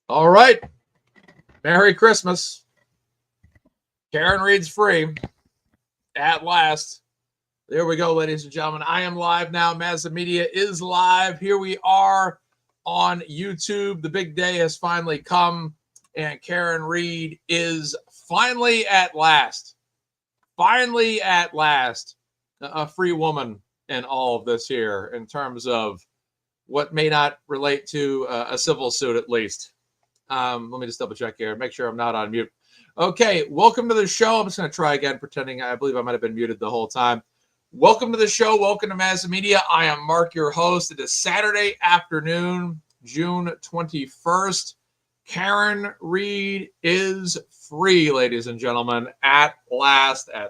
All right. Merry Christmas. Karen Reed's free. At last. There we go, ladies and gentlemen. I am live now. MazzaMedia is live. Here we are on YouTube. The big day has finally come, and Karen Reed is finally at last a free woman in all of this here in terms of what may not relate to a civil suit, at least. Let me just double check here. Make sure I'm not on mute. Okay, welcome to the show. I'm just going to try again, pretending I believe I might have been muted the whole time. Welcome to the show. Welcome to MazzaMedia. I am Mark, your host. It is Saturday afternoon, June 21st. Karen Reed is free, ladies and gentlemen, at last. And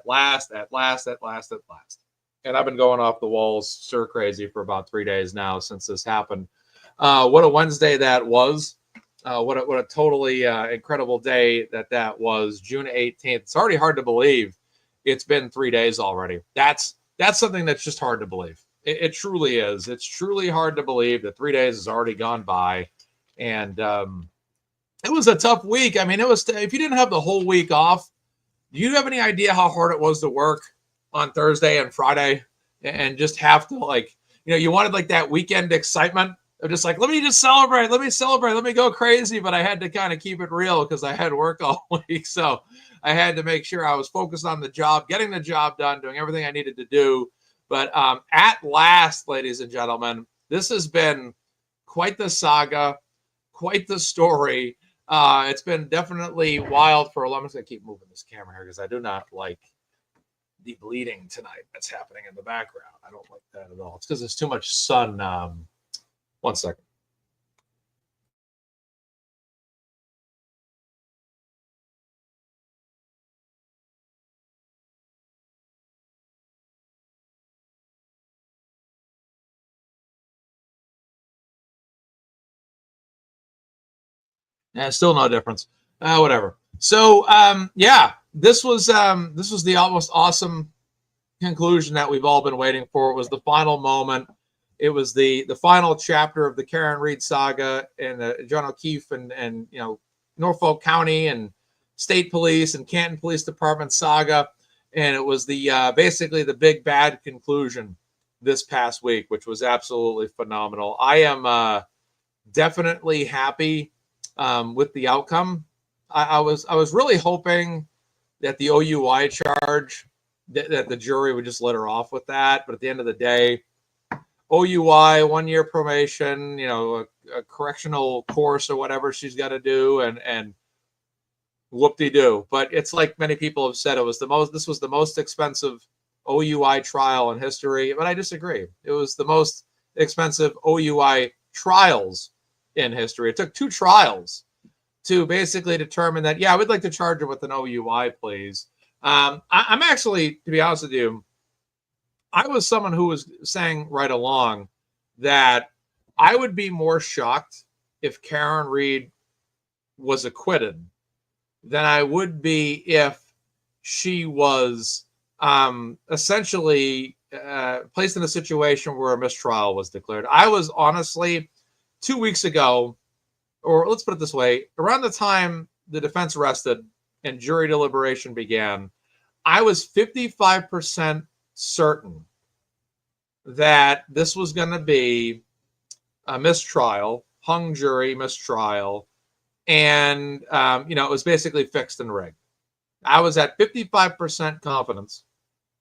I've been going off the walls stir crazy for about 3 days now since this happened. What a Wednesday that was. What a totally incredible day that was, June 18th. It's already hard to believe it's been 3 days already. That's something that's just hard to believe. It truly is. It's truly hard to believe that 3 days has already gone by. And it was a tough week. I mean, it was, if you didn't have the whole week off, do you have any idea how hard it was to work on Thursday and Friday and just have to, like, you wanted like that weekend excitement of just like, let me celebrate, let me go crazy. But I had to kind of keep it real because I had work all week. So I had to make sure I was focused on the job, getting the job done, doing everything I needed to do. But at last, ladies and gentlemen, this has been quite the saga, quite the story. It's been definitely wild for a long time. I'm just going to keep moving this camera here because I do not like the bleeding tonight that's happening in the background. I don't like that at all. It's because there's too much sun. 1 second. Yeah, still no difference. Whatever. So, yeah, this was the almost awesome conclusion that we've all been waiting for. It was the final moment. It was the final chapter of the Karen Reed saga and John O'Keefe and Norfolk County and State Police and Canton Police Department saga. And it was the basically the big bad conclusion this past week, which was absolutely phenomenal. I am definitely happy with the outcome. I was really hoping that the OUI charge, that the jury would just let her off with that. But at the end of the day, OUI, 1 year probation, a correctional course or whatever she's got to do, and whoop-de-doo. But it's like many people have said, this was the most expensive OUI trial in history. But I disagree. It was the most expensive OUI trials in history. It took 2 trials to basically determine that, yeah, we'd like to charge her with an OUI, please. I'm actually, to be honest with you, I was someone who was saying right along that I would be more shocked if Karen Reed was acquitted than I would be if she was essentially placed in a situation where a mistrial was declared. I was honestly, 2 weeks ago, or let's put it this way, around the time the defense rested and jury deliberation began, I was 55% certain that this was going to be a mistrial, hung jury mistrial, and it was basically fixed and rigged. I was at 55% confidence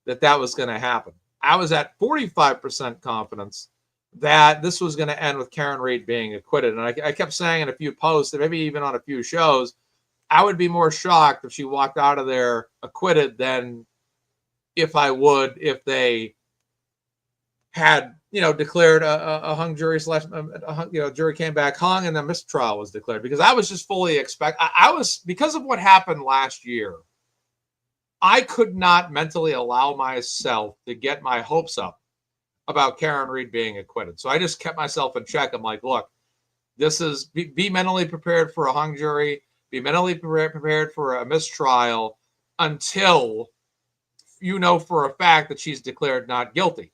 that was going to happen. I was at 45% confidence that this was going to end with Karen Reed being acquitted. And I kept saying in a few posts, and maybe even on a few shows, I would be more shocked if she walked out of there acquitted than if they had, declared a hung jury / jury came back hung and the mistrial was declared, because I was just fully because of what happened last year, I could not mentally allow myself to get my hopes up about Karen Reed being acquitted. So I just kept myself in check. I'm like, look, this is be mentally prepared for a hung jury, be mentally prepared for a mistrial until you know for a fact that she's declared not guilty.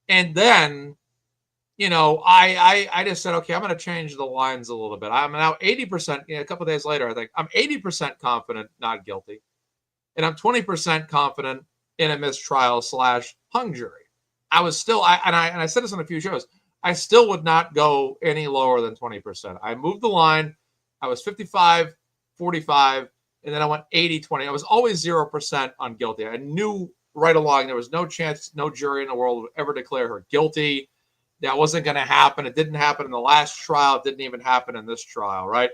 And then I just said, okay, I'm going to change the lines a little bit. I'm now 80%, a couple of days later, I think I'm 80% confident not guilty. And I'm 20% confident in a mistrial / hung jury. I was still, I said this on a few shows, I still would not go any lower than 20%. I moved the line. I was 55, 45, and then I went 80, 20. I was always 0% on guilty. I knew right along there was no chance, no jury in the world would ever declare her guilty. That wasn't going to happen. It didn't happen in the last trial. It didn't even happen in this trial, right?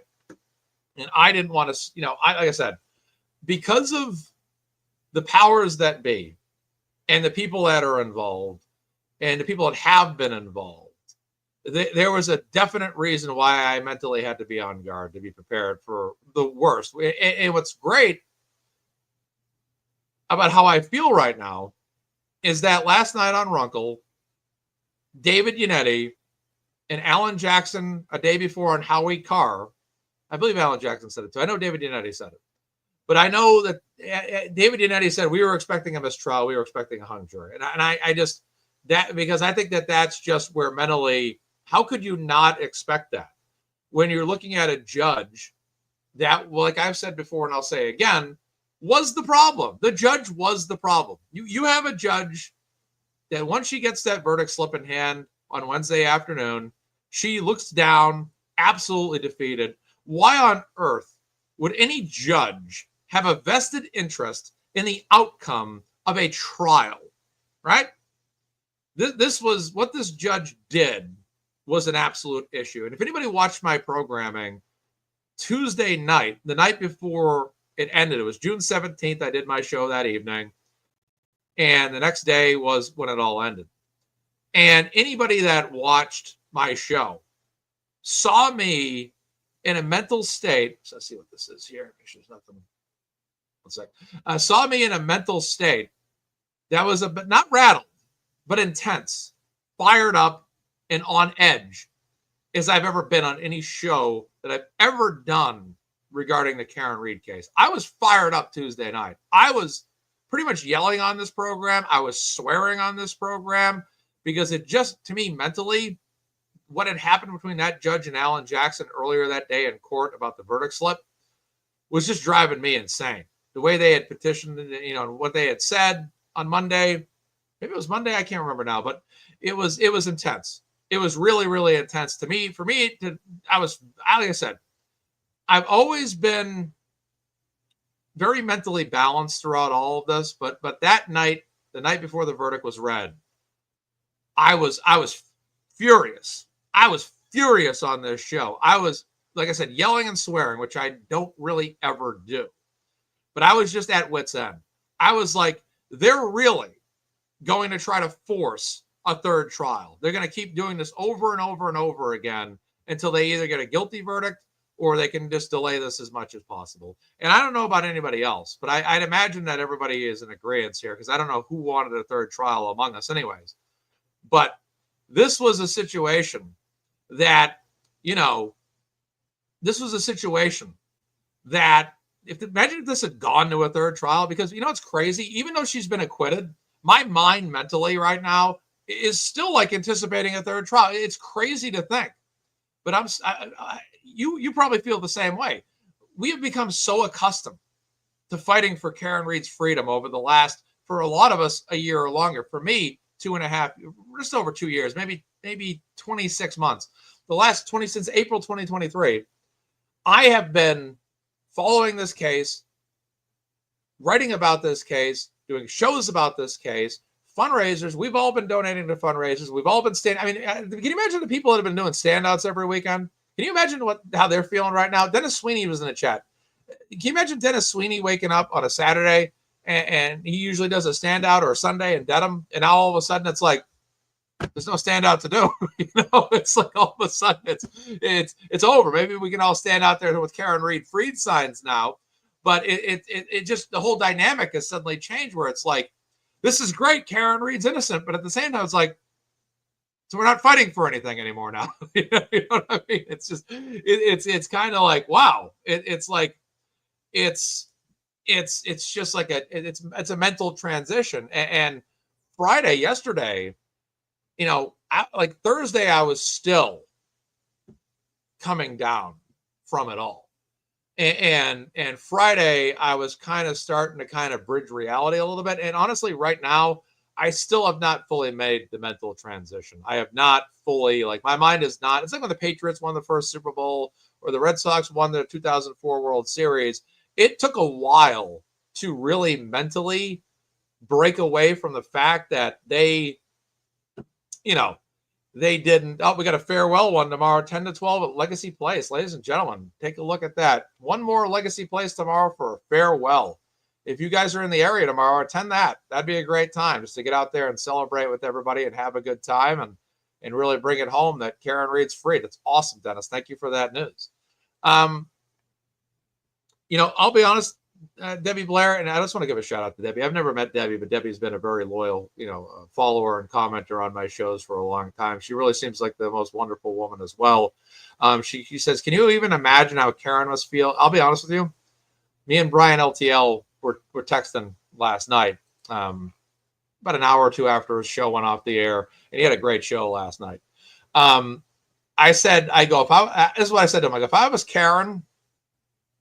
And I didn't want to, like I said, because of the powers that be and the people that are involved and the people that have been involved, there was a definite reason why I mentally had to be on guard, to be prepared for the worst. And what's great about how I feel right now is that last night on Runkle, David Yannetti and Alan Jackson a day before on Howie Carr, I believe Alan Jackson said it too. I know David Yannetti said it. But I know that David Yannetti said we were expecting a mistrial. We were expecting a hung jury. And I just, that, because I think that that's just where mentally, how could you not expect that when you're looking at a judge that, well, like I've said before, and I'll say again, was the problem. The judge was the problem. You have a judge that once she gets that verdict slip in hand on Wednesday afternoon, she looks down, absolutely defeated. Why on earth would any judge have a vested interest in the outcome of a trial, right? This was what this judge did was an absolute issue. And if anybody watched my programming Tuesday night, the night before it ended, it was June 17th. I did my show that evening. And the next day was when it all ended. And anybody that watched my show saw me in a mental state. So let's see what this is here. Make sure there's nothing. One sec. Saw me in a mental state that was not rattled, but intense, fired up, and on edge as I've ever been on any show that I've ever done regarding the Karen Read case. I was fired up Tuesday night. I was pretty much yelling on this program. I was swearing on this program because it just, to me, mentally, what had happened between that judge and Alan Jackson earlier that day in court about the verdict slip was just driving me insane. The way they had petitioned, what they had said on Monday, maybe it was Monday, I can't remember now, but it was intense. It was really, really intense to me. For me, like I said, I've always been very mentally balanced throughout all of this, but that night, the night before the verdict was read, I was furious. I was furious on this show. I was, like I said, yelling and swearing, which I don't really ever do. But I was just at wit's end. I was like, they're really going to try to force a third trial. They're going to keep doing this over and over and over again until they either get a guilty verdict or they can just delay this as much as possible. And I don't know about anybody else, but I'd imagine that everybody is in agreement here because I don't know who wanted a third trial among us anyways. But this was a situation that, imagine if this had gone to a third trial, because it's crazy. Even though she's been acquitted, my mind mentally right now is still like anticipating a third trial. It's crazy to think, but you probably feel the same way. We have become so accustomed to fighting for Karen Read's freedom over the last, for a lot of us, a year or longer. For me, 2.5, just over 2 years, maybe 26 months. The last since April 2023, I have been following this case, writing about this case, doing shows about this case, fundraisers. We've all been donating to fundraisers. We've all been can you imagine the people that have been doing standouts every weekend? Can you imagine how they're feeling right now? Dennis Sweeney was in the chat. Can you imagine Dennis Sweeney waking up on a Saturday and he usually does a standout or a Sunday in Dedham, and now all of a sudden it's like there's no standout to do. It's like all of a sudden it's over. Maybe we can all stand out there with Karen Read freed signs now, but it just, the whole dynamic has suddenly changed where it's like, this is great, Karen Read's innocent, but at the same time it's like, so we're not fighting for anything anymore now. You know what I mean? It's just it's kind of like, wow. It's just like it's a mental transition. And yesterday, like Thursday, I was still coming down from it all. And Friday, I was kind of starting to kind of bridge reality a little bit. And honestly, right now, I still have not fully made the mental transition. I have not fully, like, my mind is not. It's like when the Patriots won the first Super Bowl or the Red Sox won the 2004 World Series. It took a while to really mentally break away from the fact that they didn't. Oh, we got a farewell one tomorrow, 10 to 12 at Legacy Place. Ladies and gentlemen, take a look at that. One more Legacy Place tomorrow for a farewell. If you guys are in the area tomorrow, attend that. That'd be a great time just to get out there and celebrate with everybody and have a good time and really bring it home that Karen Reed's free. That's awesome, Dennis. Thank you for that news. I'll be honest, Debbie Blair, and I just want to give a shout out to Debbie. I've never met Debbie, but Debbie's been a very loyal, follower and commenter on my shows for a long time. She really seems like the most wonderful woman as well. She says, "Can you even imagine how Karen must feel?" I'll be honest with you. Me and Brian LTL were texting last night, about an hour or two after his show went off the air, and he had a great show last night. This is what I said to him. Like, if I was Karen,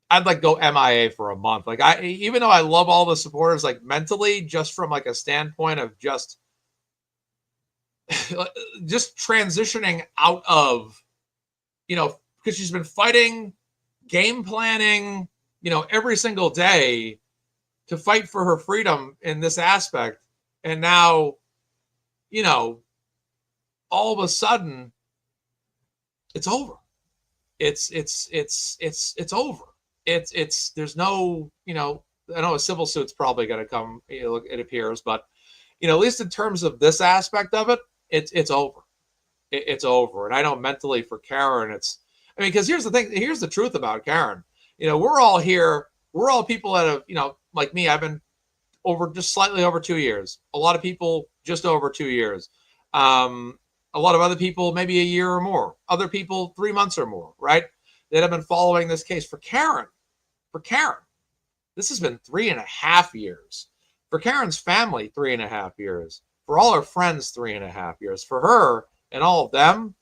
I'd like go MIA for a month. Like, even though I love all the supporters, like mentally, just from like a standpoint of just transitioning out of, because she's been fighting, game planning, every single day to fight for her freedom in this aspect. And now, all of a sudden it's over. It's over. There's no, I know a civil suit's probably going to come, it appears, but, at least in terms of this aspect of it, it's over. It's over. And I know mentally for Karen, because here's the thing, here's the truth about Karen. We're all here. We're all people that have, like me, I've been just slightly over 2 years. A lot of people just over 2 years. A lot of other people, maybe a year or more. Other people, 3 months or more, right? That have been following this case. For Karen, this has been 3.5 years. For Karen's family, 3.5 years. For all her friends, 3.5 years. For her and all of them,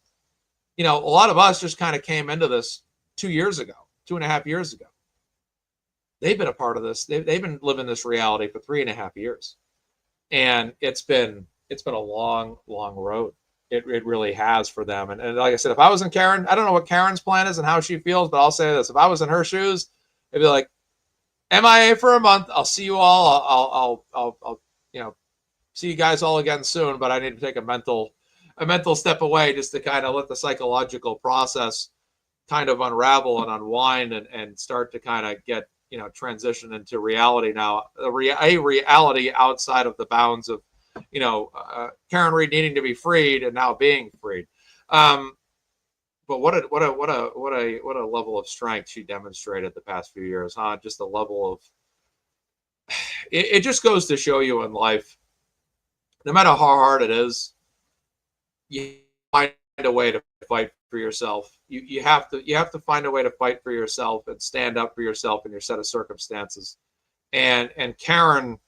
a lot of us just kind of came into this 2 years ago, 2.5 years ago. They've been a part of this. They've been living this reality for 3.5 years. And it's been a long, long road. It really has for them. And like I said, if I was in Karen, I don't know what Karen's plan is and how she feels, but I'll say this. If I was in her shoes, it'd be like, MIA for a month. I'll see you all. I'll see you guys all again soon, but I need to take a mental step away just to kind of let the psychological process kind of unravel and unwind and start to kind of get, transition into reality now, a reality outside of the bounds of, Karen Reed needing to be freed and now being freed. But what a level of strength she demonstrated the past few years, huh? Just a level of, it just goes to show you in life, no matter how hard it is, you find a way to fight for yourself. You have to find a way to fight for yourself and stand up for yourself in your set of circumstances. And Karen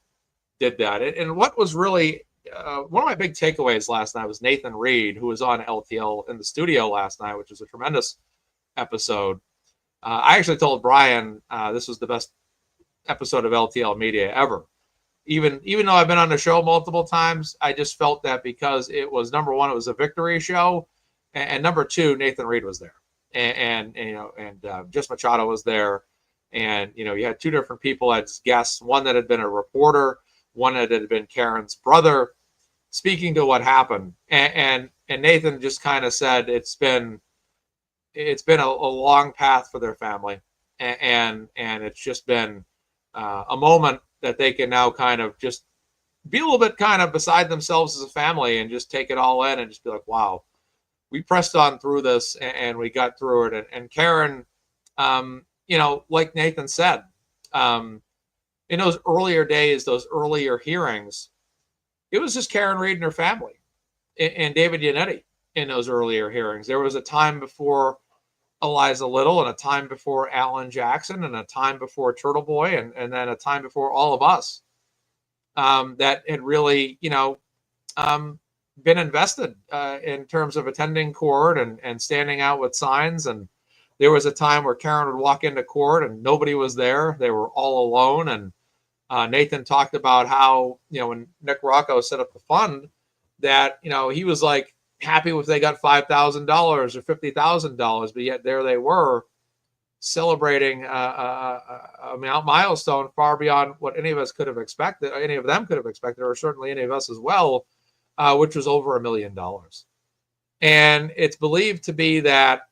did that. And what was really one of my big takeaways last night was Nathan Reed, who was on LTL in the studio last night, which was a tremendous episode. I actually told Brian this was the best episode of LTL Media ever. Even though I've been on the show multiple times, I just felt that because it was, number one, it was a victory show, and number two, Nathan Reed was there, and Just Machado was there, and you had two different people as guests, one that had been a reporter, one that had been Karen's brother, speaking to what happened, and Nathan just kind of said it's been a long path for their family, and it's just been a moment that they can now kind of just be a little bit kind of beside themselves as a family and just take it all in and just be like, wow, we pressed on through this and we got through it. And Karen, like Nathan said, in those earlier days, those earlier hearings, it was just Karen Reed and her family and David Yannetti in those earlier hearings. There was a time before Eliza Little and a time before Alan Jackson and a time before Turtle Boy and then a time before all of us that had really, been invested in terms of attending court and standing out with signs. And there was a time where Karen would walk into court and nobody was there. They were all alone. And Nathan talked about how, when Nick Rocco set up the fund, that, he was like happy if they got $5,000 or $50,000, but yet there they were celebrating a milestone far beyond what any of us could have expected, any of them could have expected, or certainly any of us as well, which was over $1 million. And it's believed to be that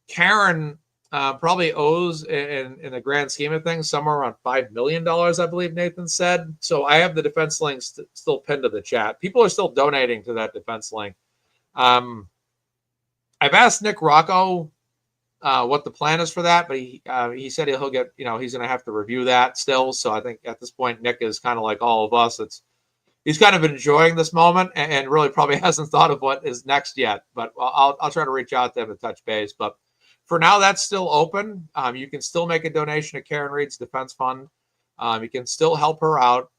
Karen probably owes, in the grand scheme of things, somewhere around $5 million, I believe Nathan said. So I have the defense link still pinned to the chat. People are still donating to that defense link. I've asked Nick Rocco what the plan is for that, but he said he'll get, he's going to have to review that still. So I think at this point, Nick is kind of like all of us. He's kind of enjoying this moment and really probably hasn't thought of what is next yet. But I'll try to reach out to him and touch base. But for now, that's still open. You can still make a donation to Karen Reed's defense fund. You can still help her out.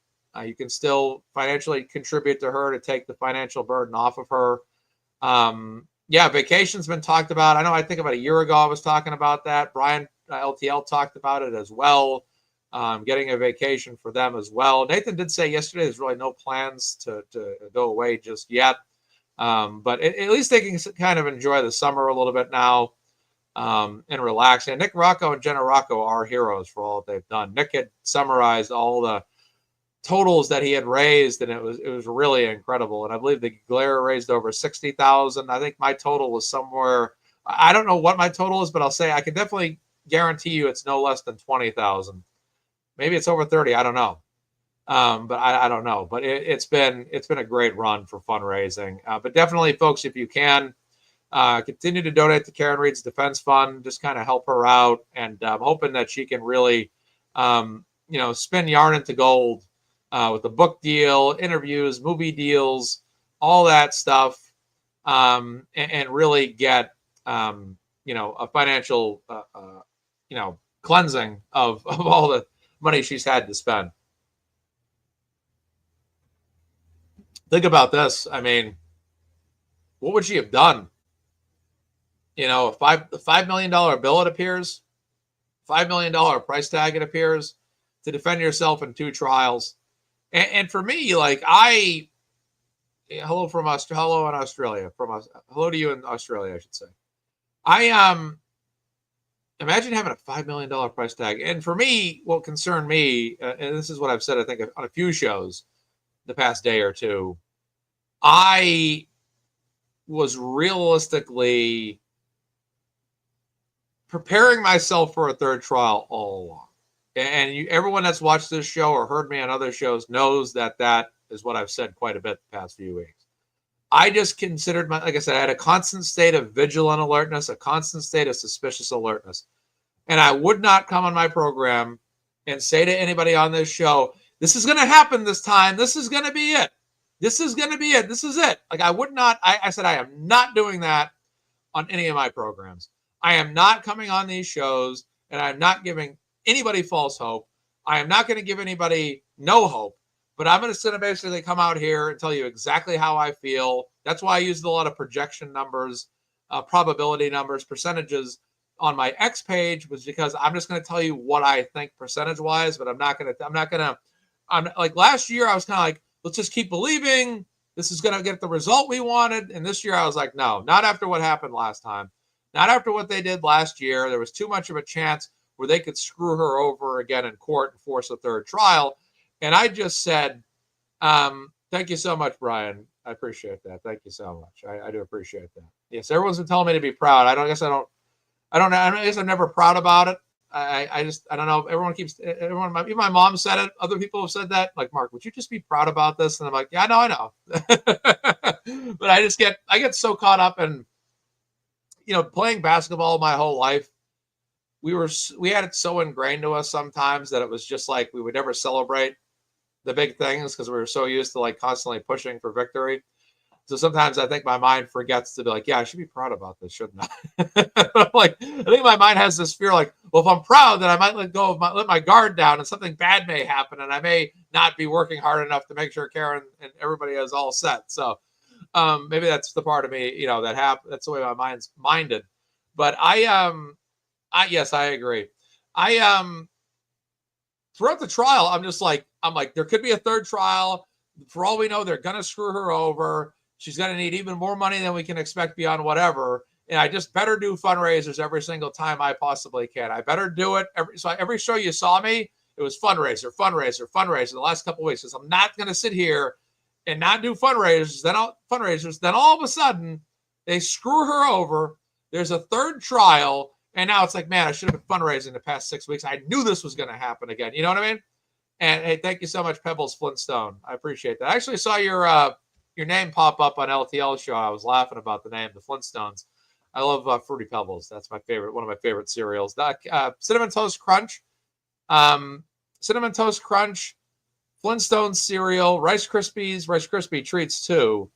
You can still financially contribute to her to take the financial burden off of her. Vacation's been talked about. I think about a year ago I was talking about that. Brian LTL talked about it as well, getting a vacation for them as well. Nathan did say yesterday there's really no plans to go away just yet, but at least they can kind of enjoy the summer a little bit now and relax. And Nick Rocco and Jenna Rocco are heroes for all that they've done. Nick had summarized all the totals that he had raised, and it was really incredible. And I believe the Blair raised over 60,000. I think my total was somewhere, I don't know what my total is, but I'll say I can definitely guarantee you it's no less than 20,000. Maybe it's over 30. I don't know. But I don't know. But it's been a great run for fundraising. But definitely, folks, if you can, continue to donate to Karen Reed's defense fund. Just kind of help her out, and I'm hoping that she can really, spin yarn into gold. With the book deal, interviews, movie deals, all that stuff, and really get, a financial, cleansing of all the money she's had to spend. Think about this. I mean, what would she have done? A $5 million bill, it appears, $5 million price tag, it appears, to defend yourself in 2 trials. And for me, hello in Australia, hello to you in Australia, I should say. I imagine having a $5 million price tag. And for me, what concerned me, and this is what I've said, I think, on a few shows the past day or two, I was realistically preparing myself for a 3rd trial all along. And everyone that's watched this show or heard me on other shows knows that is what I've said quite a bit the past few weeks. I just considered like I said, I had a constant state of vigilant alertness, a constant state of suspicious alertness. And I would not come on my program and say to anybody on this show, this is going to happen this time. This is going to be it. This is going to be it. This is it. I would not, I said, I am not doing that on any of my programs. I am not coming on these shows, and I'm not giving anybody false hope. I am not going to give anybody no hope, but I'm going to basically come out here and tell you exactly how I feel. That's why I used a lot of projection numbers, probability numbers, percentages on my X page, was because I'm just going to tell you what I think percentage wise, but I'm like last year, I was kind of like, let's just keep believing this is going to get the result we wanted. And this year I was like, no, not after what happened last time, not after what they did last year. There was too much of a chance where they could screw her over again in court and force a 3rd trial. And I just said, thank you so much, Brian. I appreciate that. Thank you so much. I do appreciate that. Yes, everyone's been telling me to be proud. I guess I'm never proud about it. I don't know. Everyone, even my mom said it. Other people have said that. Like, Mark, would you just be proud about this? And I'm like, yeah, I know. But I get so caught up in, playing basketball my whole life. We had it so ingrained to us sometimes that it was just like we would never celebrate the big things because we were so used to constantly pushing for victory. So sometimes I think my mind forgets to be like, yeah, I should be proud about this, shouldn't I? I think my mind has this fear well, if I'm proud, then I might let my guard down and something bad may happen and I may not be working hard enough to make sure Karen and everybody is all set. So Maybe that's the part of me, you know, that happened. That's the way my mind's minded. But yes, I agree. I throughout the trial, I'm like, there could be a third trial. For all we know, they're gonna screw her over. She's gonna need even more money than we can expect beyond whatever. And I just better do fundraisers every single time I possibly can. I better do it every show you saw me, it was fundraiser. The last couple of weeks, because I'm not gonna sit here and not do fundraisers. Then all of a sudden they screw her over. There's a third trial. And now it's like, man, I should have been fundraising the past 6 weeks. I knew this was going to happen again. You know what I mean? And hey, thank you so much, Pebbles Flintstone. I appreciate that. I actually saw your name pop up on LTL show. I was laughing about the name, the Flintstones. I love Fruity Pebbles. That's my favorite, one of my favorite cereals. Cinnamon Toast Crunch, Flintstone cereal, Rice Krispie treats too,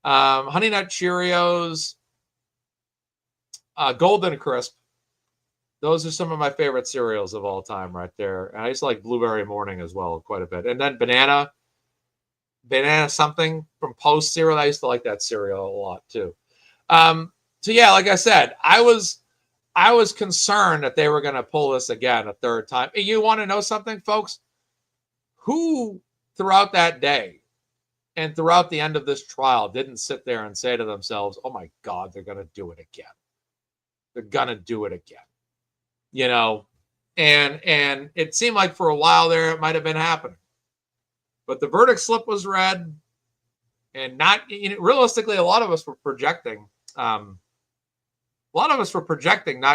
Honey Nut Cheerios, Golden Crisp. Those are some of my favorite cereals of all time right there. And I used to like Blueberry Morning as well quite a bit. And then banana something from Post cereal. I used to like that cereal a lot too. So yeah, like I said, I was concerned that they were going to pull this again a third time. And you want to know something, folks? Who throughout that day and throughout the end of this trial didn't sit there and say to themselves, oh my God, they're going to do it again. They're going to do it again. You know, and it seemed like for a while there it might have been happening, but the verdict slip was read, and realistically, a lot of us were projecting not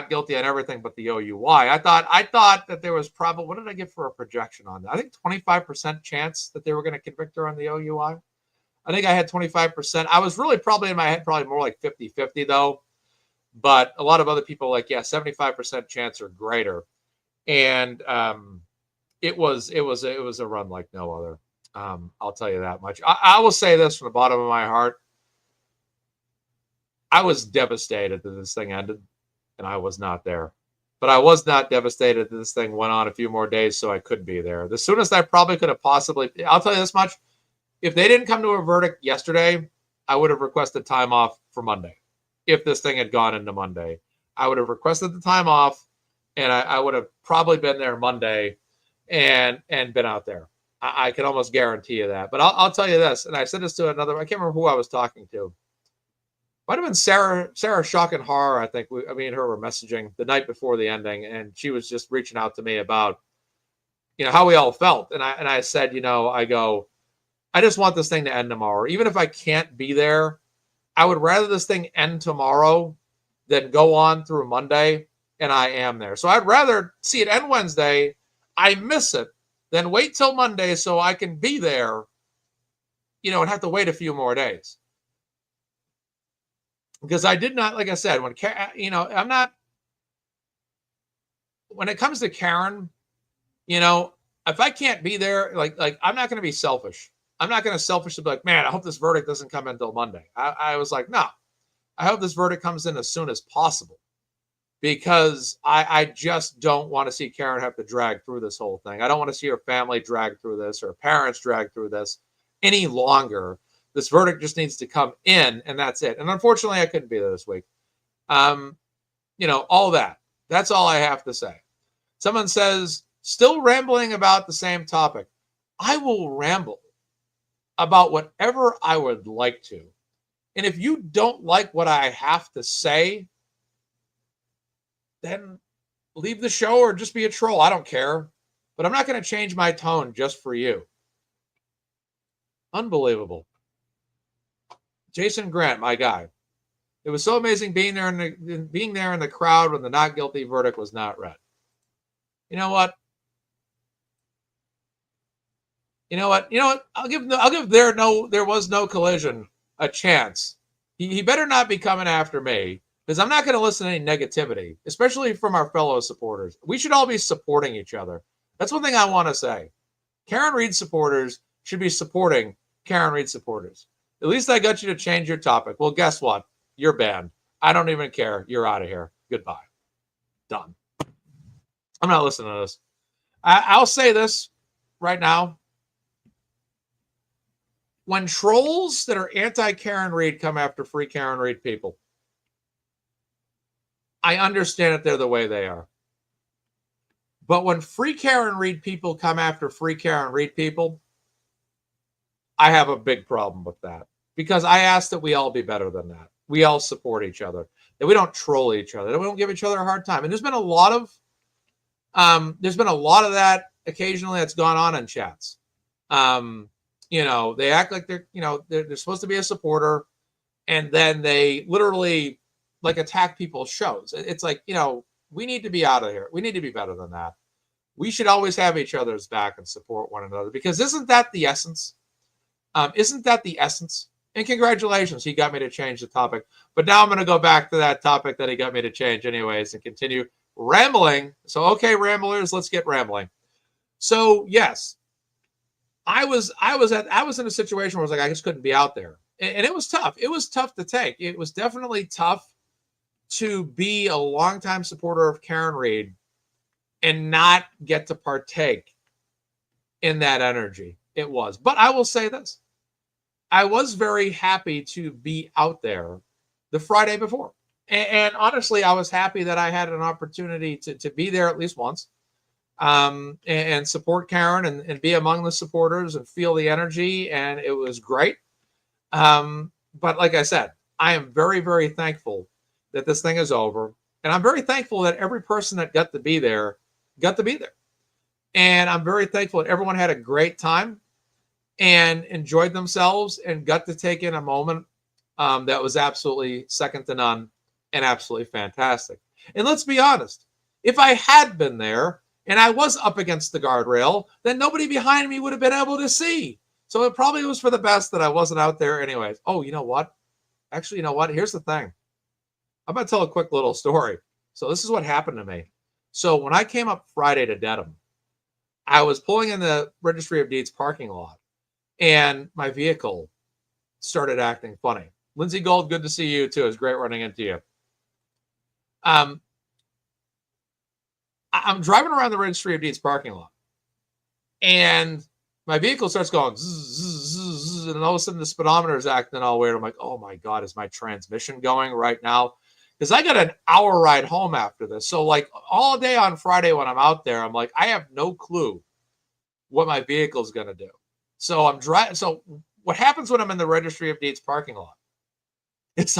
guilty on everything but the OUI. I thought that there was probably, what did I give for a projection on that? I think 25% chance that they were going to convict her on the OUI. I think I had 25%. I was really probably in my head probably more like 50-50 though. But a lot of other people like, yeah, 75% chance or greater. And it was a run like no other. I'll tell you that much. I will say this from the bottom of my heart. I was devastated that this thing ended, and I was not there. But I was not devastated that this thing went on a few more days so I could be there. The soonest I probably could have possibly, I'll tell you this much. If they didn't come to a verdict yesterday, I would have requested time off for Monday. If this thing had gone into Monday, I would have requested the time off, and I would have probably been there Monday and been out there. I can almost guarantee you that. But I'll tell you this, and I said this to another, I can't remember who I was talking to. Might have been Sarah Shock and Horror. I think me and her were messaging the night before the ending, and she was just reaching out to me about, how we all felt. And I said, I go, I just want this thing to end tomorrow. Even if I can't be there, I would rather this thing end tomorrow than go on through Monday, and I am there. So I'd rather see it end Wednesday, I miss it, than wait till Monday so I can be there, and have to wait a few more days. Because I did not, like I said, when it comes to Karen, if I can't be there, like I'm not going to be selfish. I'm not going to selfishly be like, man, I hope this verdict doesn't come in until Monday. I was like, no, I hope this verdict comes in as soon as possible, because I just don't want to see Karen have to drag through this whole thing. I don't want to see her family drag through this, or her parents drag through this any longer. This verdict just needs to come in, and that's it. And unfortunately, I couldn't be there this week. All that. That's all I have to say. Someone says, still rambling about the same topic. I will ramble about whatever I would like to. And if you don't like what I have to say, then leave the show or just be a troll. I don't care. But I'm not going to change my tone just for you. Unbelievable. Jason Grant, my guy. It was so amazing being there in the crowd when the not guilty verdict was not read. You know what? I'll give there was no collision a chance. He better not be coming after me, because I'm not going to listen to any negativity, especially from our fellow supporters. We should all be supporting each other. That's one thing I want to say. Karen Reed supporters should be supporting Karen Reed supporters. At least I got you to change your topic. Well, guess what? You're banned. I don't even care. You're out of here. Goodbye. Done. I'm not listening to this. I'll say this right now. when trolls that are anti-Karen Reed come after free Karen Reed people, I understand that they're the way they are. But when free Karen Reed people come after free Karen Reed people, I have a big problem with that. Because I ask that we all be better than that. We all support each other. That we don't troll each other. That we don't give each other a hard time. And there's been a lot of that occasionally that's gone on in chats. They act like they're supposed to be a supporter, and then they literally like attack people's shows. It's like, we need to be out of here. We need to be better than that. We should always have each other's back and support one another, because isn't that the essence? Isn't that the essence? And congratulations, he got me to change the topic. But now I'm going to go back to that topic that he got me to change anyways and continue rambling. So, okay, ramblers, let's get rambling. So, yes, I was in a situation where I was like, I just couldn't be out there. And it was tough. It was tough to take. It was definitely tough to be a longtime supporter of Karen Reed and not get to partake in that energy. It was. But I will say this. I was very happy to be out there the Friday before. And honestly, I was happy that I had an opportunity to be there at least once and support Karen and be among the supporters and feel the energy. And it was great. But like I said, I am very, very thankful that this thing is over. And I'm very thankful that every person that got to be there got to be there. And I'm very thankful that everyone had a great time and enjoyed themselves and got to take in a moment that was absolutely second to none and absolutely fantastic. And let's be honest, if I had been there and I was up against the guardrail, then nobody behind me would have been able to see. So it probably was for the best that I wasn't out there anyways. Oh, you know what? Actually, you know what? Here's the thing. I'm going to tell a quick little story. So this is what happened to me. So when I came up Friday to Dedham, I was pulling in the Registry of Deeds parking lot, and my vehicle started acting funny. Lindsay Gold, good to see you too. It's great running into you. I'm driving around the Registry of Deeds parking lot, and my vehicle starts going zzz, zzz, zzz, and all of a sudden the speedometer is acting all weird. I'm like, oh my God, is my transmission going right now? Because I got an hour ride home after this. So like all day on Friday when I'm out there, I'm like, I have no clue what my vehicle is going to do. So I'm driving. So what happens when I'm in the Registry of Deeds parking lot is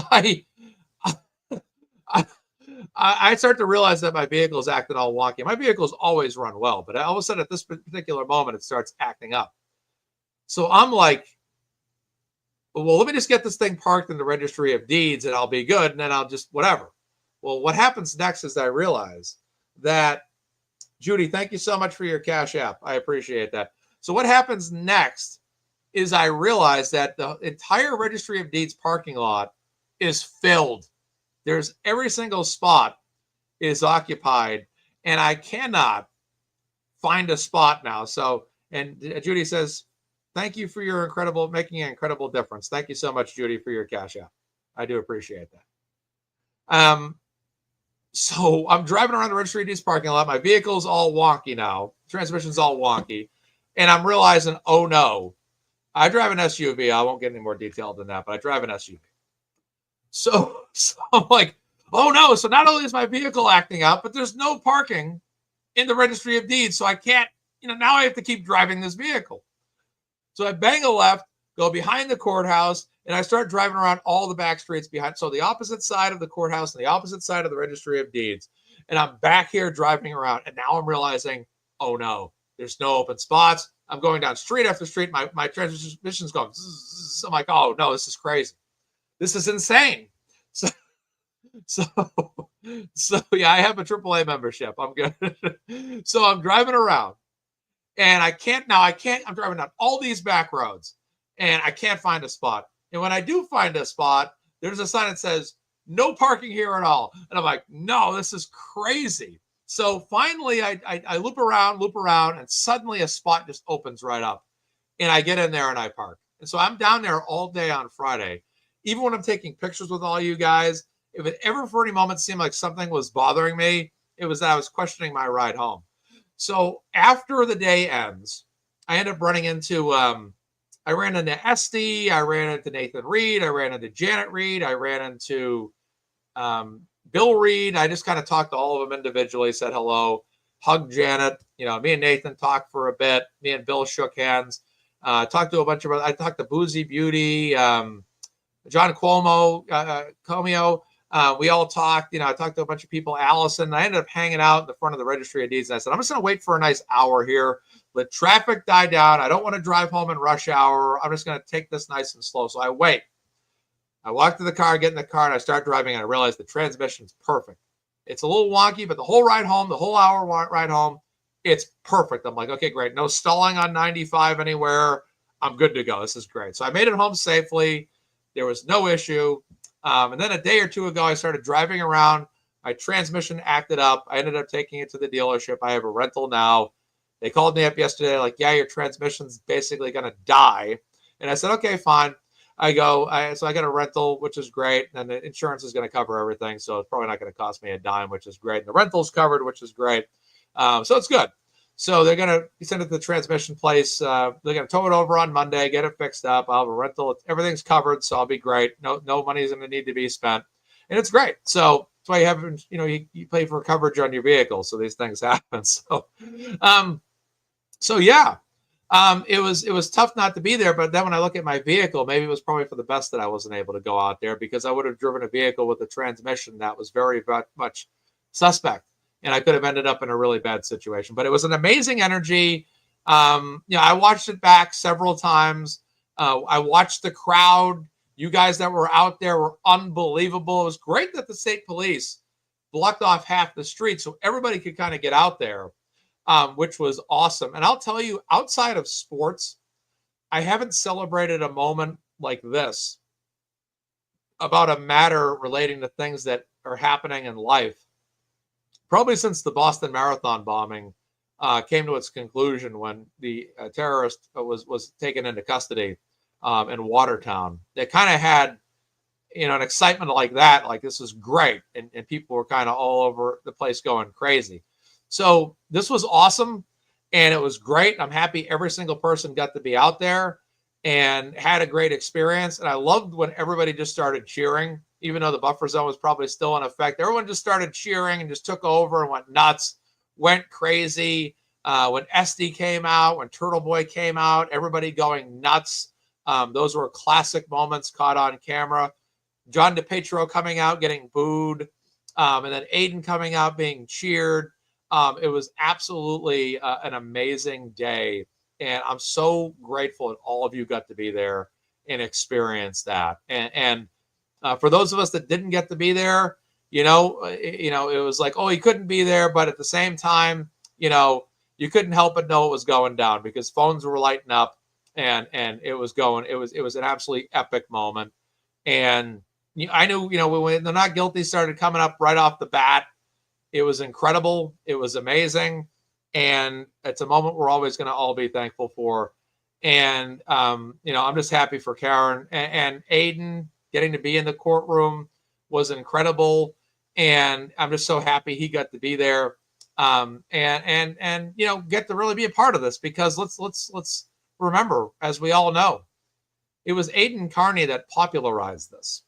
I start to realize that my vehicle is acting all wonky. My vehicle's always run well, but all of a sudden at this particular moment, it starts acting up. So I'm like, well, let me just get this thing parked in the Registry of Deeds and I'll be good. And then I'll just whatever. Well, what happens next is I realize that, Judy, thank you so much for your Cash App. I appreciate that. So what happens next is I realize that the entire Registry of Deeds parking lot is filled. There's every single spot is occupied, and I cannot find a spot now. So, and Judy says, thank you for your making an incredible difference. Thank you so much, Judy, for your Cash App. I do appreciate that. So I'm driving around the Registry of Deeds parking lot. My vehicle's all wonky now. Transmission's all wonky. And I'm realizing, oh no, I drive an SUV. I won't get any more detailed than that, but I drive an SUV. So I'm like, oh no. So not only is my vehicle acting up, but there's no parking in the Registry of Deeds. So I can't, now I have to keep driving this vehicle. So I bang a left, go behind the courthouse, and I start driving around all the back streets behind. So the opposite side of the courthouse and the opposite side of the Registry of Deeds. And I'm back here driving around. And now I'm realizing, oh no, there's no open spots. I'm going down street after street. My transmission's going. Zzz. I'm like, oh no, this is crazy. This is insane. So yeah, I have a AAA membership. I'm good. So I'm driving around. And I'm driving down all these back roads and I can't find a spot. And when I do find a spot, there's a sign that says no parking here at all. And I'm like, no, this is crazy. So finally I loop around, and suddenly a spot just opens right up and I get in there and I park. And so I'm down there all day on Friday. Even when I'm taking pictures with all you guys, if it ever for any moment seemed like something was bothering me, it was that I was questioning my ride home. So after the day ends, I end up running into I ran into Esty, I ran into Nathan Reed, I ran into Janet Reed, I ran into Bill Reed. I just kind of talked to all of them individually, said hello, hugged Janet. You know, me and Nathan talked for a bit. Me and Bill shook hands. Talked to a bunch of, I talked to Boozy Beauty, John Cuomo, Comio. We all talked, you know, I talked to a bunch of people, Allison. I ended up hanging out in the front of the registry of deeds. And I said, I'm just going to wait for a nice hour here. Let traffic die down. I don't want to drive home in rush hour. I'm just going to take this nice and slow. So I wait. I walk to the car, get in the car, and I start driving, and I realize the transmission's perfect. It's a little wonky, but the whole ride home, the whole hour ride home, it's perfect. I'm like, okay, great. No stalling on 95 anywhere. I'm good to go. This is great. So I made it home safely. There was no issue. And then a day or two ago, I started driving around. My transmission acted up. I ended up taking it to the dealership. I have a rental now. They called me up yesterday, like, yeah, your transmission's basically going to die. And I said, okay, fine. So I got a rental, which is great. And the insurance is going to cover everything. So it's probably not going to cost me a dime, which is great. And the rental's covered, which is great. So it's good. So they're going to send it to the transmission place. They're going to tow it over on Monday, get it fixed up. I'll have a rental. Everything's covered. So I'll be great. No money is going to need to be spent. And it's great. So that's why you have, you know, you pay for coverage on your vehicle. So these things happen. So yeah. It was tough not to be there, but then when I look at my vehicle, maybe it was probably for the best that I wasn't able to go out there, because I would have driven a vehicle with a transmission that was very much suspect, and I could have ended up in a really bad situation. But it was an amazing energy. I watched it back several times. I watched the crowd. You guys that were out there were unbelievable. It was great that the state police blocked off half the street so everybody could kind of get out there. Which was awesome. And I'll tell you, outside of sports, I haven't celebrated a moment like this about a matter relating to things that are happening in life, probably since the Boston Marathon bombing came to its conclusion when the terrorist was taken into custody in Watertown. They kind of had, you know, an excitement like that, like this is great. And people were kind of all over the place going crazy. So this was awesome, and it was great. I'm happy every single person got to be out there and had a great experience. And I loved when everybody just started cheering, even though the buffer zone was probably still in effect. Everyone just started cheering and just took over and went nuts, went crazy. When SD came out, when Turtle Boy came out, everybody going nuts. Those were classic moments caught on camera. John DePietro coming out, getting booed, and then Aiden coming out, being cheered. It was absolutely an amazing day, and I'm so grateful that all of you got to be there and experience that. And for those of us that didn't get to be there, it was like, oh, he couldn't be there, but at the same time, you couldn't help but know it was going down because phones were lighting up, and it was going. It was an absolutely epic moment, and I knew, when the not guilty started coming up right off the bat. It was incredible. It was amazing. And it's a moment we're always going to all be thankful for. And, I'm just happy for Karen and Aiden getting to be in the courtroom was incredible. And I'm just so happy he got to be there. And get to really be a part of this, because let's remember, as we all know, it was Aiden Carney that popularized this.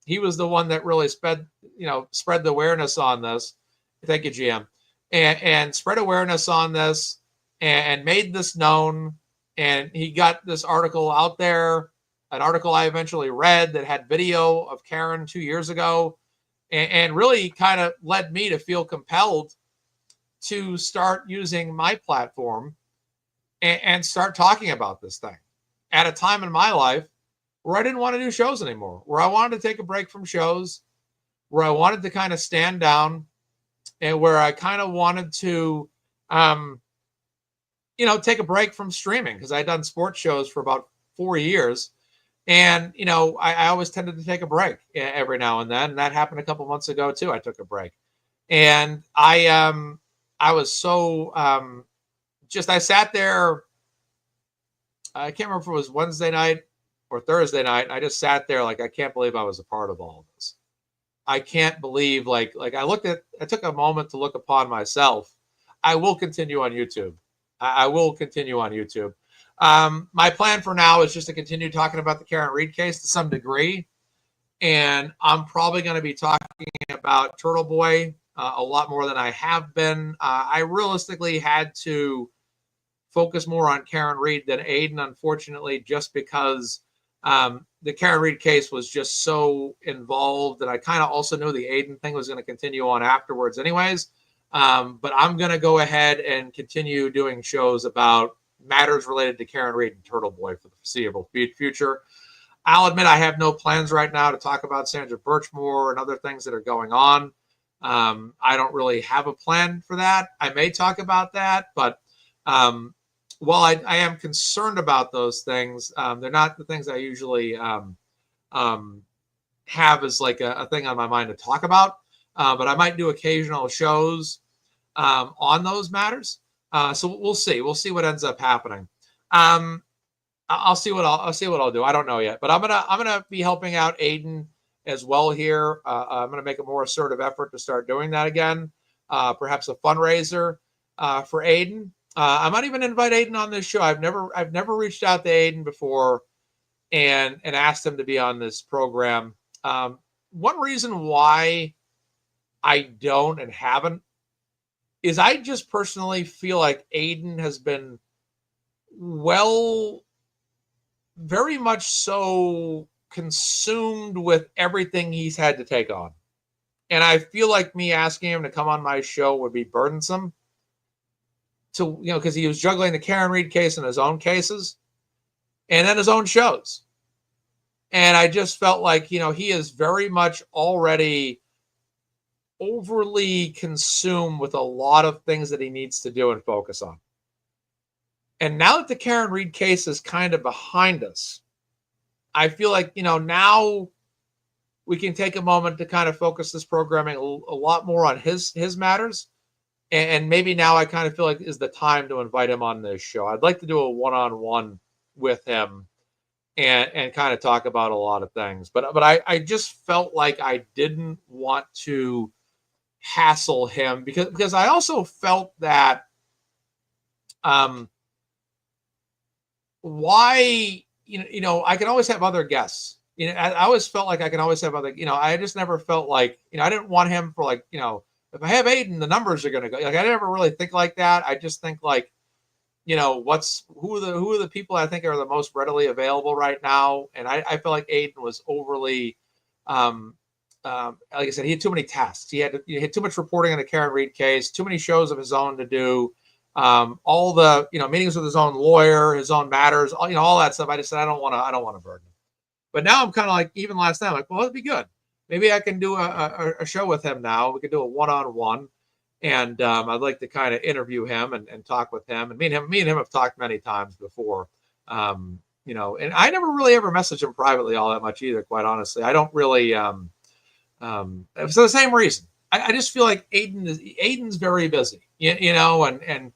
He was the one that really spread the awareness on this. Thank you, GM. And spread awareness on this and made this known. And he got this article out there, an article I eventually read that had video of Karen 2 years ago, and really kind of led me to feel compelled to start using my platform and start talking about this thing at a time in my life where I didn't want to do shows anymore, where I wanted to take a break from shows, where I wanted to kind of stand down, and where I kind of wanted to, take a break from streaming, because I'd done sports shows for about 4 years. And, I always tended to take a break every now and then. And that happened a couple months ago, too. I took a break. And I was so I sat there. I can't remember if it was Wednesday night or Thursday night. I just sat there like, I can't believe I was a part of all of this. I can't believe, I took a moment to look upon myself. I will continue on YouTube. I will continue on YouTube. My plan for now is just to continue talking about the Karen Reed case to some degree. And I'm probably going to be talking about Turtle Boy a lot more than I have been. I realistically had to focus more on Karen Reed than Aiden, unfortunately, just because the Karen Reed case was just so involved. And I kind of also knew the Aiden thing was going to continue on afterwards anyways. But I'm going to go ahead and continue doing shows about matters related to Karen Reed and Turtle Boy for the foreseeable future. I'll admit I have no plans right now to talk about Sandra Birchmore and other things that are going on. I don't really have a plan for that. I may talk about that, but while I am concerned about those things, they're not the things I usually have as like a thing on my mind to talk about. But I might do occasional shows on those matters. So we'll see. We'll see what ends up happening. I'll see what I'll do. I don't know yet, but I'm gonna be helping out Aiden as well here. I'm gonna make a more assertive effort to start doing that again. Perhaps a fundraiser for Aiden. I might even invite Aiden on this show. I've never reached out to Aiden before and asked him to be on this program. One reason why I don't and haven't is I just personally feel like Aiden has been very much so consumed with everything he's had to take on. And I feel like me asking him to come on my show would be burdensome to, because he was juggling the Karen Reed case and his own cases and then his own shows. And I just felt like, he is very much already overly consumed with a lot of things that he needs to do and focus on. And now that the Karen Reed case is kind of behind us, I feel like, now we can take a moment to kind of focus this programming a lot more on his matters. And maybe now I kind of feel like is the time to invite him on this show. I'd like to do a one-on-one with him and kind of talk about a lot of things. But I just felt like I didn't want to hassle him because I also felt that why I can always have other guests. I always felt like I can always have other. I just never felt like I didn't want him for like if I have Aiden, the numbers are going to go. Like I never really think like that. I just think like who are the people I think are the most readily available right now. And I feel like Aiden was overly. Like I said, he had too many tasks. He had too much reporting on the Karen Reed case, too many shows of his own to do, all the meetings with his own lawyer, his own matters, all that stuff. I just said I don't want to burden him. But now I'm kind of like, even last night, I'm like, well, it'd be good. Maybe I can do a show with him now. We could do a one-on-one, and I'd like to kind of interview him and talk with him. And me and him have talked many times before. And I never really ever messaged him privately all that much either. Quite honestly, I don't really. For the same reason, I just feel like Aiden's very busy, and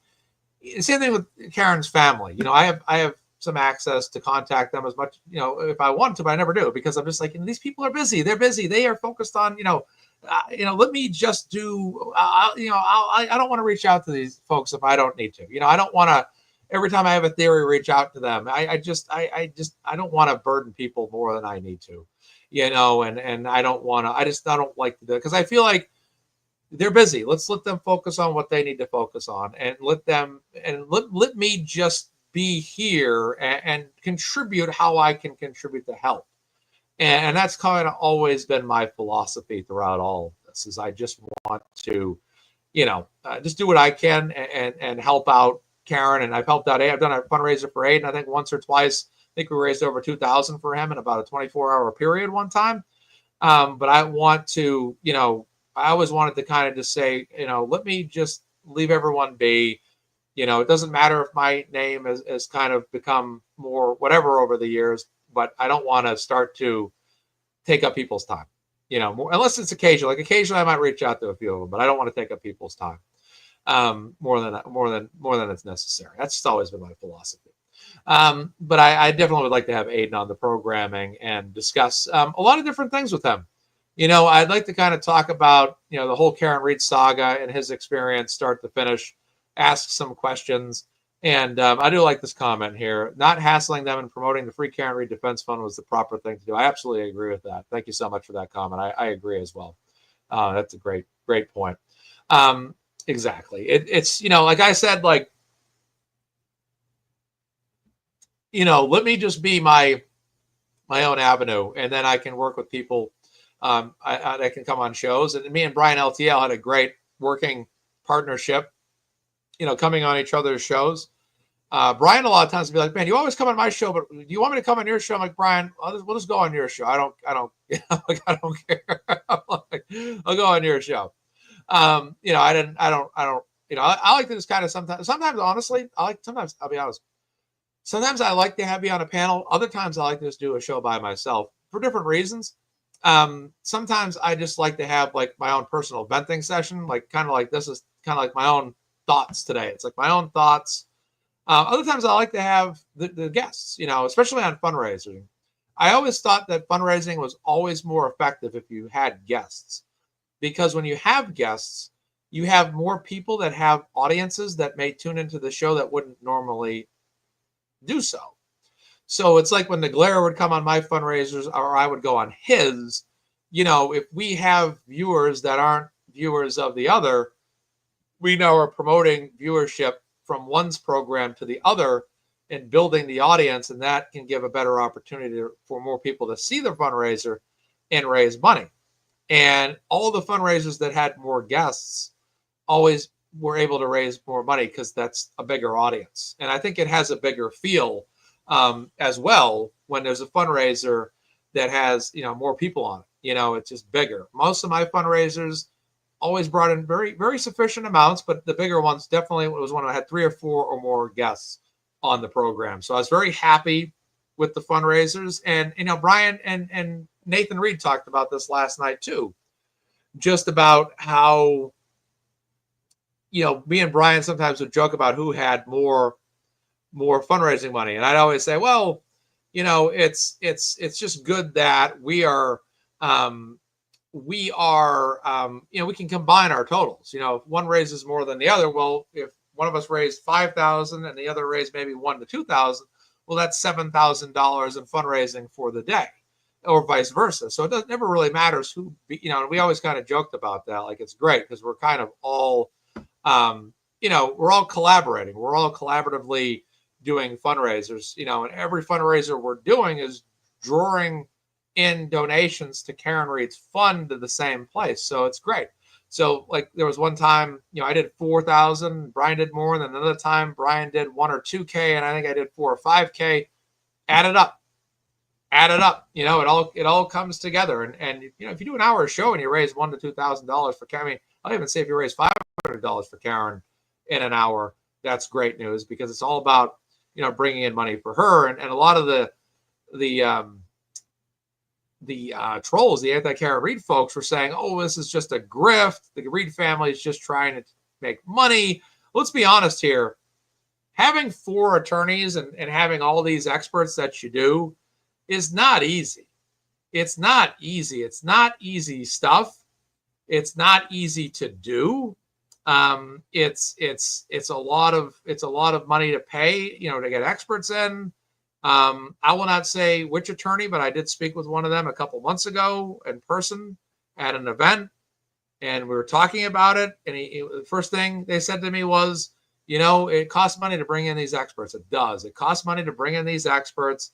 same thing with Karen's family. I have some access to contact them as much, if I want to, but I never do because I'm just like, these people are busy. They're busy. They are focused on, let me just do, I don't want to reach out to these folks if I don't need to. I don't want to. Every time I have a theory, reach out to them. I don't want to burden people more than I need to. And I don't want to, I don't like to do it because I feel like they're busy. Let's let them focus on what they need to focus on and let me just be here and contribute how I can contribute to help. And that's kind of always been my philosophy throughout all of this is I just want to, just do what I can and help out Karen. And I've helped out. I've done a fundraiser for Aiden, I think once or twice. I think we raised over $2,000 for him in about a 24-hour period one time. But I want to, I always wanted to kind of just say, let me just leave everyone be. It doesn't matter if my name has kind of become more whatever over the years, but I don't want to start to take up people's time, more, unless it's occasional. Like occasionally I might reach out to a few of them, but I don't want to take up people's time more than it's necessary. That's just always been my philosophy. But I definitely would like to have Aiden on the programming and discuss a lot of different things with him. I'd like to kind of talk about, the whole Karen Reed saga and his experience start to finish, ask some questions And I do like this comment here. Not hassling them and promoting the Free Karen Reed Defense Fund was the proper thing to do. I absolutely agree with that. Thank you so much for that comment. I agree as well. That's a great point. Exactly. It's, like I said, like, let me just be my own avenue, and then I can work with people. I can come on shows, and me and Brian LTL had a great working partnership, coming on each other's shows. Brian, a lot of times, will be like, man, you always come on my show, but do you want me to come on your show? I'm like, Brian, we'll just go on your show. I don't I don't care. I'll go on your show. I like to just kind of sometimes, honestly, sometimes I'll be honest. Sometimes I like to have you on a panel. Other times I like to just do a show by myself for different reasons. Sometimes I just like to have like my own personal venting session, like kind of like this is kind of like my own thoughts today. It's like my own thoughts. Other times I like to have the guests, especially on fundraising. I always thought that fundraising was always more effective if you had guests, because when you have guests, you have more people that have audiences that may tune into the show that wouldn't normally do so. So it's like when the Blair would come on my fundraisers, or I would go on his, if we have viewers that aren't viewers of the other, we now are promoting viewership from one's program to the other and building the audience, and that can give a better opportunity for more people to see the fundraiser and raise money. And all the fundraisers that had more guests always were able to raise more money because that's a bigger audience. And I think it has a bigger feel as well when there's a fundraiser that has, more people on it. It's just bigger. Most of my fundraisers always brought in very, very sufficient amounts, but the bigger ones definitely was when I had 3 or 4 or more guests on the program. So I was very happy with the fundraisers. And, Brian and Nathan Reed talked about this last night too, just about how, me and Brian sometimes would joke about who had more fundraising money. And I'd always say, well, it's just good that we can combine our totals. If one raises more than the other, well, if one of us raised 5,000 and the other raised maybe 1,000 to 2,000, well, that's $7,000 in fundraising for the day, or vice versa. So it never really matters who, we always kind of joked about that. Like, it's great because we're kind of all, we're all collaborating. We're all collaboratively doing fundraisers, and every fundraiser we're doing is drawing in donations to Karen Reed's fund to the same place. So it's great. So like there was one time, I did 4,000, Brian did more, and then another time Brian did 1 or 2K, and I think I did 4 or 5K. Add it up. It all comes together. And if you do an hour show and you raise $1,000 to $2,000 for Karen, I'll even say if you raise $500 for Karen in an hour, that's great news, because it's all about, bringing in money for her. And a lot of the trolls, the anti-Karen Reed folks, were saying, oh, this is just a grift. The Reed family is just trying to make money. Let's be honest here. Having 4 attorneys and having all these experts that you do is not easy. It's not easy. It's not easy stuff. It's not easy to do. It's a lot of money to pay, to get experts in. I will not say which attorney, but I did speak with one of them a couple months ago in person at an event, and we were talking about it. And the first thing they said to me was, it costs money to bring in these experts. It does. It costs money to bring in these experts.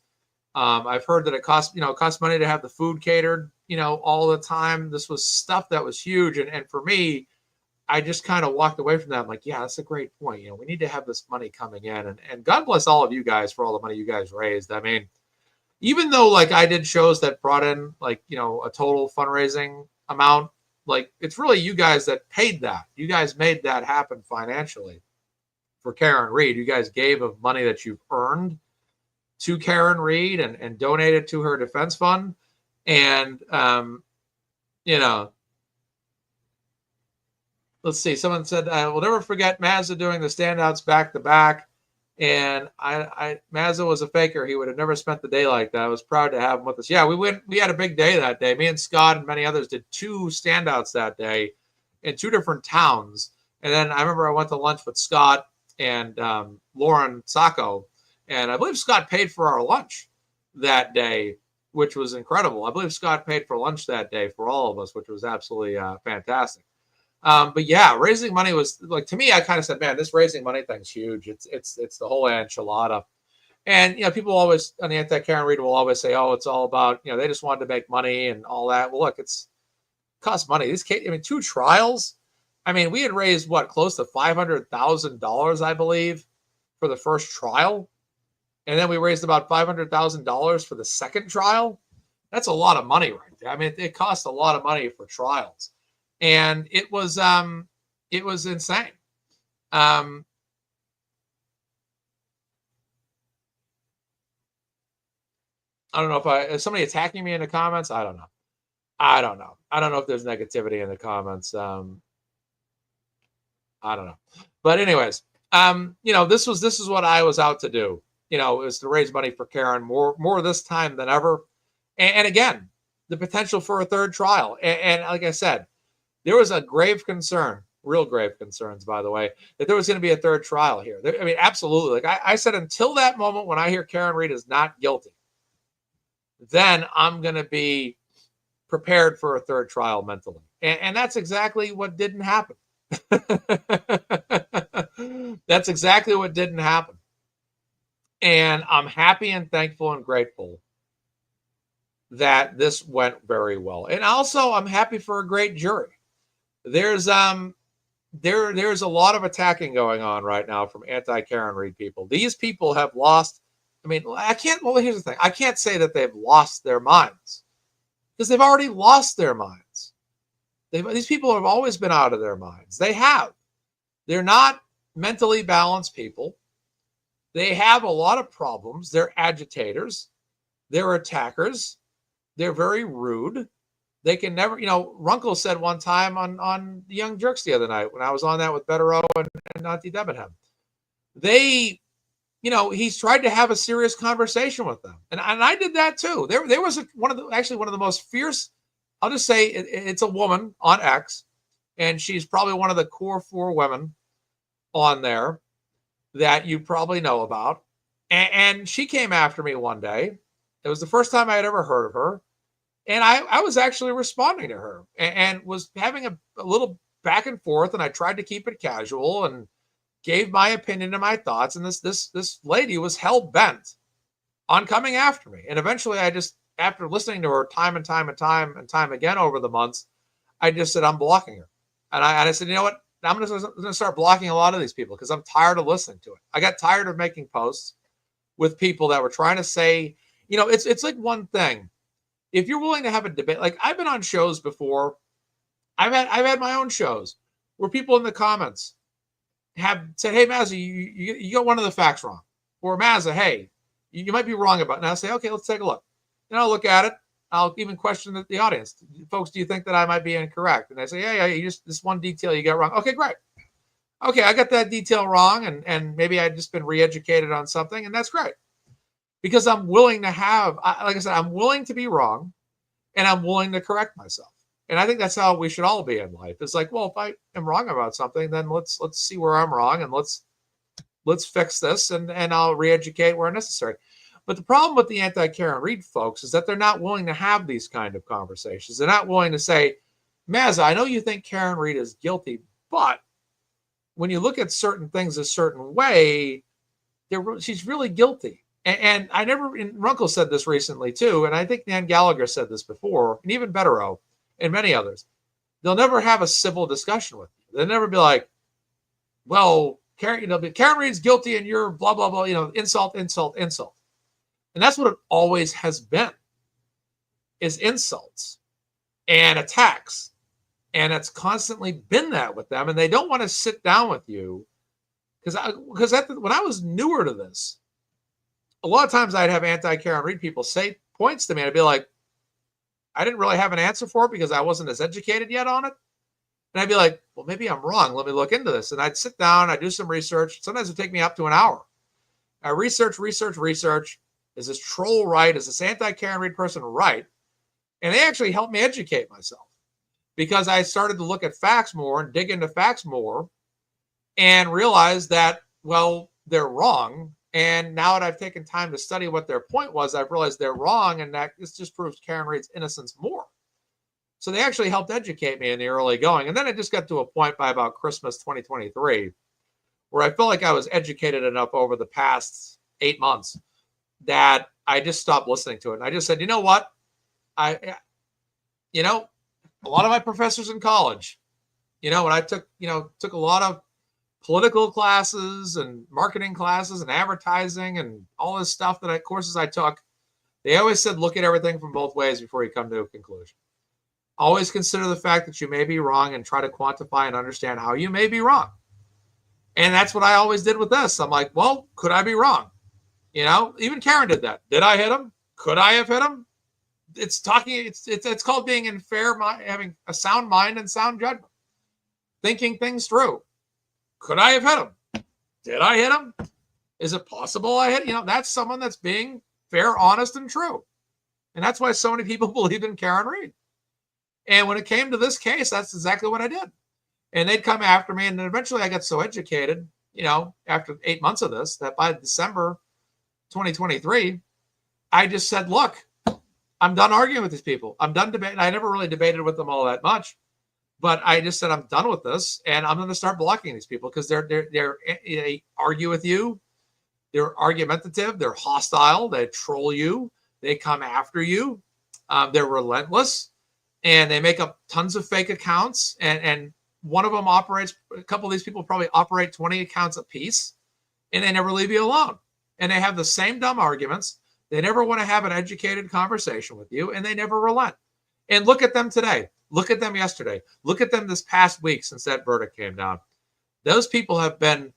I've heard that it costs money to have the food catered, all the time. This was stuff that was huge. And for me, I just kind of walked away from that. I'm like, yeah, that's a great point. We need to have this money coming in, and God bless all of you guys for all the money you guys raised. I mean, even though like I did shows that brought in like, a total fundraising amount, like it's really you guys that paid that. You guys made that happen financially for Karen Reed. You guys gave of money that you've earned to Karen Reed and donated to her defense fund. And, let's see. Someone said, I will never forget Mazza doing the standouts back to back. And Mazza was a faker. He would have never spent the day like that. I was proud to have him with us. Yeah, we had a big day that day. Me and Scott and many others did 2 standouts that day in 2 different towns. And then I remember I went to lunch with Scott and Lauren Sacco. And I believe Scott paid for our lunch that day, which was incredible. I believe Scott paid for lunch that day for all of us, which was absolutely fantastic. But yeah, raising money was like, to me, I kind of said, man, this raising money thing's huge. It's the whole enchilada. And, you know, people always on the anti-Karen reader will always say, oh, it's all about, you know, they just wanted to make money and all that. Well, look, it's cost money. These cases, I mean, 2 trials. I mean, we had raised what, close to $500,000, I believe, for the first trial. And then we raised about $500,000 for the second trial. That's a lot of money right there. I mean, it costs a lot of money for trials. And it was insane. I don't know if is somebody attacking me in the comments? I don't know. I don't know if there's negativity in the comments. I don't know. But anyways, you know, this is what I was out to do. You know, it was to raise money for Karen more this time than ever. And again, the potential for a third trial. And like I said, there was a grave concern, real grave concerns, by the way, that there was going to be a third trial here. I mean, absolutely. Like I said, until that moment when I hear Karen Read is not guilty, then I'm going to be prepared for a third trial mentally. And that's exactly what didn't happen. That's exactly what didn't happen. And I'm happy and thankful and grateful that this went very well. And also, I'm happy for a great jury. There's there's a lot of attacking going on right now from anti-Karen Read people. These people have lost. I mean, well, here's the thing. I can't say that they've lost their minds because they've already lost their minds. These people have always been out of their minds. They have. They're not mentally balanced people. They have a lot of problems. They're agitators. They're attackers. They're very rude. They can never, you know, Runkle said one time on the Young Jerks the other night when I was on that with Betterow and Auntie Debenham. They, you know, he's tried to have a serious conversation with them. And I did that too. There was one of the most fierce, I'll just say it's a woman on X, and she's probably one of the core 4 women on there that you probably know about. And she came after me one day. It was the first time I had ever heard of her. And I was actually responding to her and was having a little back and forth. And I tried to keep it casual and gave my opinion and my thoughts. And this lady was hell-bent on coming after me. And eventually I just, after listening to her time and time again over the months, I just said, I'm blocking her. And I said, you know what? I'm going to start blocking a lot of these people because I'm tired of listening to it. I got tired of making posts with people that were trying to say, you know, it's like one thing. If you're willing to have a debate, like I've been on shows before, I've had my own shows where people in the comments have said, hey, Mazza, you got one of the facts wrong. Or Mazza, hey, you might be wrong about it. And I'll say, okay, let's take a look. And I'll look at it. I'll even question the audience. Folks, do you think that I might be incorrect? And they say, yeah, you just, this one detail you got wrong. Okay, great. Okay, I got that detail wrong, and maybe I've just been re-educated on something, and that's great. Because I'm willing to have, like I said, I'm willing to be wrong, and I'm willing to correct myself. And I think that's how we should all be in life. It's like, well, if I am wrong about something, then let's see where I'm wrong, and let's fix this, and I'll re-educate where necessary. But the problem with the anti-Karen Read folks is that they're not willing to have these kind of conversations. They're not willing to say, Mazza, I know you think Karen Read is guilty, but when you look at certain things a certain way, she's really guilty. And Runkle said this recently too, and I think Nan Gallagher said this before, and even Betterow and many others. They'll never have a civil discussion with you. They'll never be like, well, Karen Read's guilty and you're blah, blah, blah, insult, insult, insult. And that's what it always has been, is insults and attacks. And it's constantly been that with them. And they don't want to sit down with you because when I was newer to this, a lot of times I'd have anti-Karen Read people say points to me. And I'd be like, I didn't really have an answer for it because I wasn't as educated yet on it. And I'd be like, well, maybe I'm wrong. Let me look into this. And I'd sit down, I'd do some research. Sometimes it'd take me up to an hour. I research. Is this troll right? Is this anti-Karen Read person right? And they actually helped me educate myself because I started to look at facts more and dig into facts more and realized that well, they're wrong. And now that I've taken time to study what their point was, I've realized they're wrong. And that this just proves Karen Reid's innocence more. So they actually helped educate me in the early going. And then it just got to a point by about Christmas 2023 where I felt like I was educated enough over the past 8 months that I just stopped listening to it. And I just said, you know what? A lot of my professors in college, when I took a lot of political classes and marketing classes and advertising and all this stuff courses I took, they always said, look at everything from both ways before you come to a conclusion. Always consider the fact that you may be wrong and try to quantify and understand how you may be wrong. And that's what I always did with this. I'm like, well, could I be wrong? Even Karen did that. Did I hit him? Could I have hit him? It's called being in fair mind, having a sound mind and sound judgment, thinking things through. Could I have hit him? Did I hit him? Is it possible I hit? That's someone that's being fair, honest, and true. And that's why so many people believe in Karen Reid. And when it came to this case, that's exactly what I did. And they'd come after me. And then eventually I got so educated, after 8 months of this, that by December 2023, I just said, look, I'm done arguing with these people. I'm done debating. I never really debated with them all that much, but I just said, I'm done with this. And I'm going to start blocking these people because they argue with you. They're argumentative. They're hostile. They troll you. They come after you. They're relentless. And they make up tons of fake accounts. And one of them operates, a couple of these people probably operate 20 accounts apiece. And they never leave you alone. And they have the same dumb arguments. They never want to have an educated conversation with you. And they never relent. And look at them today. Look at them yesterday. Look at them this past week since that verdict came down. Those people have been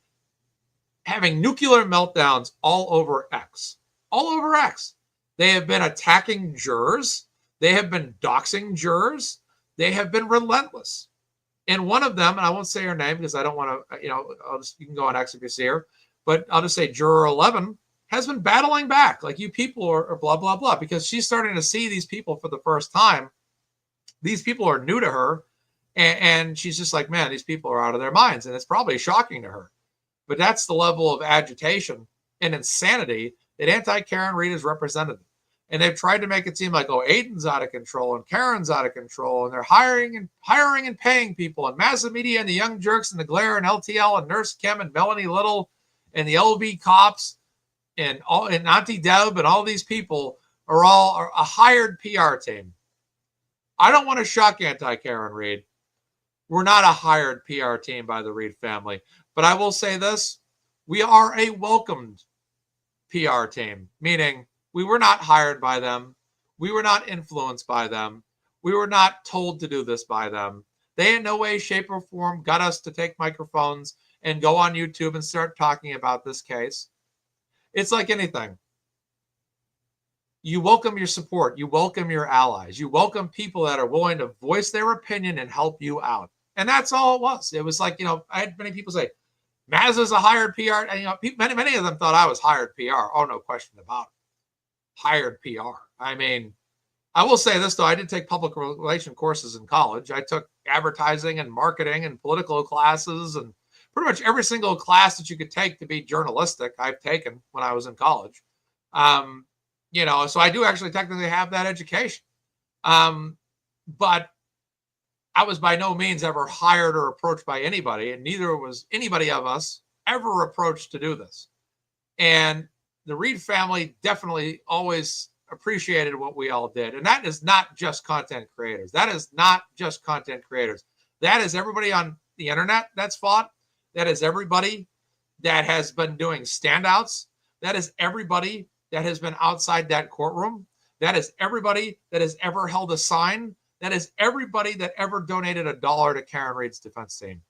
having nuclear meltdowns all over X. All over X. They have been attacking jurors. They have been doxing jurors. They have been relentless. And one of them, and I won't say her name because I don't want to, you can go on X if you see her, but I'll just say juror 11 has been battling back. Like, you people are blah, blah, blah, because she's starting to see these people for the first time. These people are new to her. And she's just like, man, these people are out of their minds. And it's probably shocking to her. But that's the level of agitation and insanity that anti-Karen Reid has represented. And they've tried to make it seem like, oh, Aiden's out of control and Karen's out of control. And they're hiring and paying people. And MazzaMedia and the Young Jerks and the Blair and LTL and Nurse Kim and Melanie Little and the LV cops and Auntie Deb and all these people are all a hired PR team. I don't want to shock anti-Karen Reid. We're not a hired PR team by the Reid family. But I will say this. We are a welcomed PR team, meaning we were not hired by them. We were not influenced by them. We were not told to do this by them. They in no way, shape, or form got us to take microphones and go on YouTube and start talking about this case. It's like anything. You welcome your support. You welcome your allies. You welcome people that are willing to voice their opinion and help you out. And that's all it was. It was like, I had many people say, Mazz is a hired PR. And, many of them thought I was hired PR. Oh, no question about it. Hired PR. I mean, I will say this, though. I did take public relation courses in college. I took advertising and marketing and political classes, and pretty much every single class that you could take to be journalistic, I've taken when I was in college. So I do actually technically have that education. But I was by no means ever hired or approached by anybody, and neither was anybody of us ever approached to do this. And the Reid family definitely always appreciated what we all did. And that is not just content creators. That is not just content creators. That is everybody on the internet that's fought. That is everybody that has been doing standouts. That is everybody that has been outside that courtroom. That is everybody that has ever held a sign. That is everybody that ever donated $1 to Karen Reid's defense team.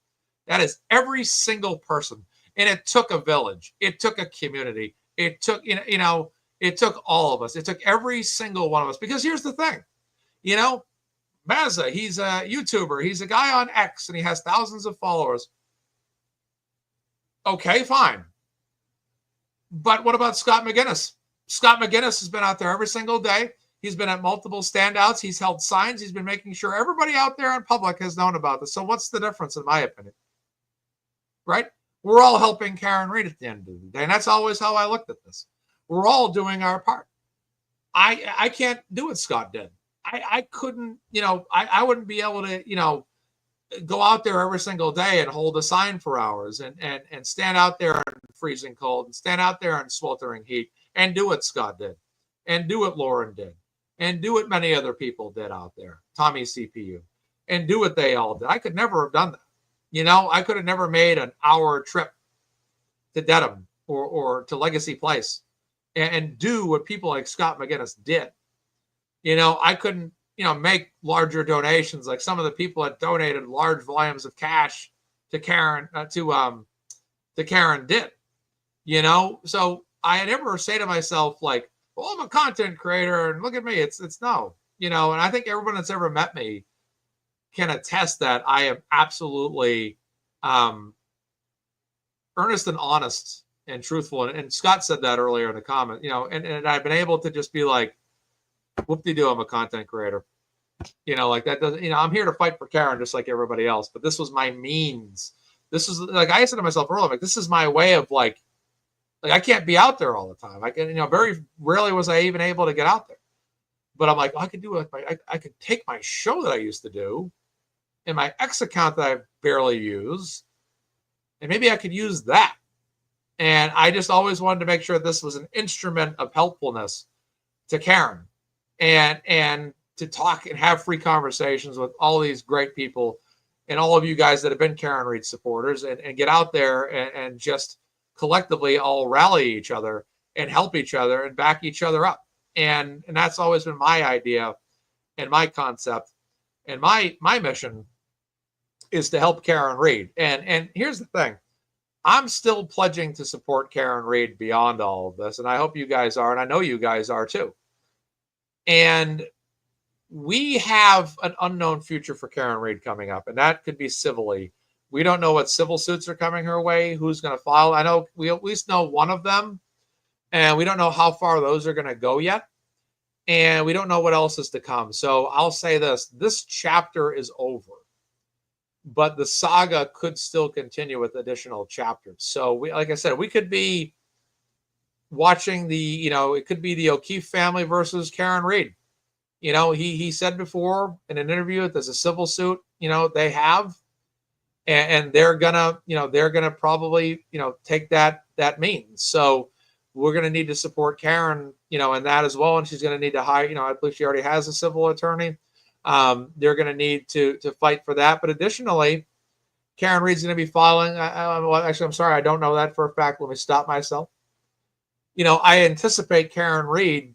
That is every single person. And it took a village. It took a community. It took, it took all of us. It took every single one of us. Because here's the thing, Mazza, he's a YouTuber. He's a guy on X and he has thousands of followers. Okay, fine. But what about Scott McGinnis? Scott McGinnis has been out there every single day. He's been at multiple standouts. He's held signs. He's been making sure everybody out there in public has known about this. So what's the difference, in my opinion? Right? We're all helping Karen Read at the end of the day. And that's always how I looked at this. We're all doing our part. I can't do what Scott did. I couldn't, I wouldn't be able to, go out there every single day and hold a sign for hours and stand out there in freezing cold and stand out there in sweltering heat and do what Scott did and do what Lauren did and do what many other people did out there, Tommy CPU, and do what they all did. I could never have done that. I could have never made an hour trip to Dedham or to Legacy Place and do what people like Scott McGinnis did. I couldn't, make larger donations like some of the people that donated large volumes of cash to Karen, to Karen did. So I never say to myself like, well, I'm a content creator and look at me. It's no, and I think everyone that's ever met me can attest that I am absolutely earnest and honest and truthful. And Scott said that earlier in the comment, and I've been able to just be like, whoop-de-doo, I'm a content creator. Like that doesn't, I'm here to fight for Karen just like everybody else, but this was my means. This was like, I said to myself earlier, like, this is my way of like I can't be out there all the time. I can, very rarely was I even able to get out there, but I'm like, I could do it. I could take my show that I used to do and my X account that I barely use, and maybe I could use that. And I just always wanted to make sure this was an instrument of helpfulness to Karen and to talk and have free conversations with all these great people and all of you guys that have been Karen Read supporters and get out there and just collectively all rally each other and help each other and back each other up. And that's always been my idea and my concept. And my mission is to help Karen Read. And here's the thing. I'm still pledging to support Karen Read beyond all of this. And I hope you guys are, and I know you guys are too. And we have an unknown future for Karen Read coming up, and that could be civilly. We don't know what civil suits are coming her way, who's going to file. I know we at least know one of them, and we don't know how far those are going to go yet. And we don't know what else is to come. So I'll say this chapter is over, but the saga could still continue with additional chapters. So like I said, we could be watching it could be the O'Keefe family versus Karen Read. He said before in an interview that there's a civil suit, they have, and they're gonna probably, take that means. So we're going to need to support Karen, in that as well. And she's going to need to hire, I believe she already has a civil attorney. They're going to need to fight for that. But additionally, Karen Read's going to be filing. Actually, I'm sorry, I don't know that for a fact. Let me stop myself. I anticipate Karen Read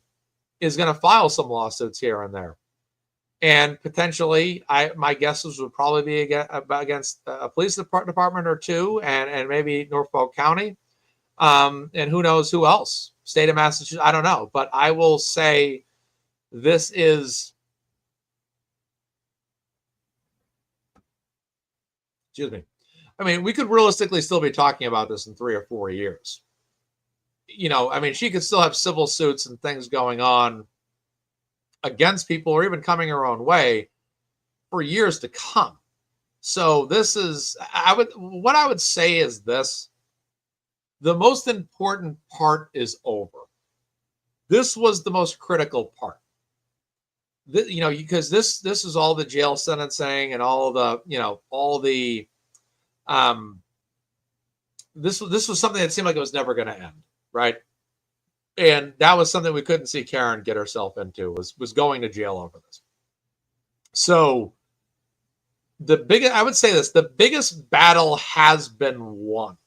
is going to file some lawsuits here and there. And potentially, my guesses would probably be against a police department or two, and maybe Norfolk County. And who knows who else? State of Massachusetts, I don't know. But I will say this is, excuse me. I mean, we could realistically still be talking about this in 3 or 4 years. She could still have civil suits and things going on against people or even coming her own way for years to come. So this is, what I would say is this. The most important part is over. This was the most critical part. Because this is all the jail sentencing and all the, this was something that seemed like it was never going to end, right? And that was something we couldn't see Karen get herself into, was going to jail over this. So I would say this, the biggest battle has been won.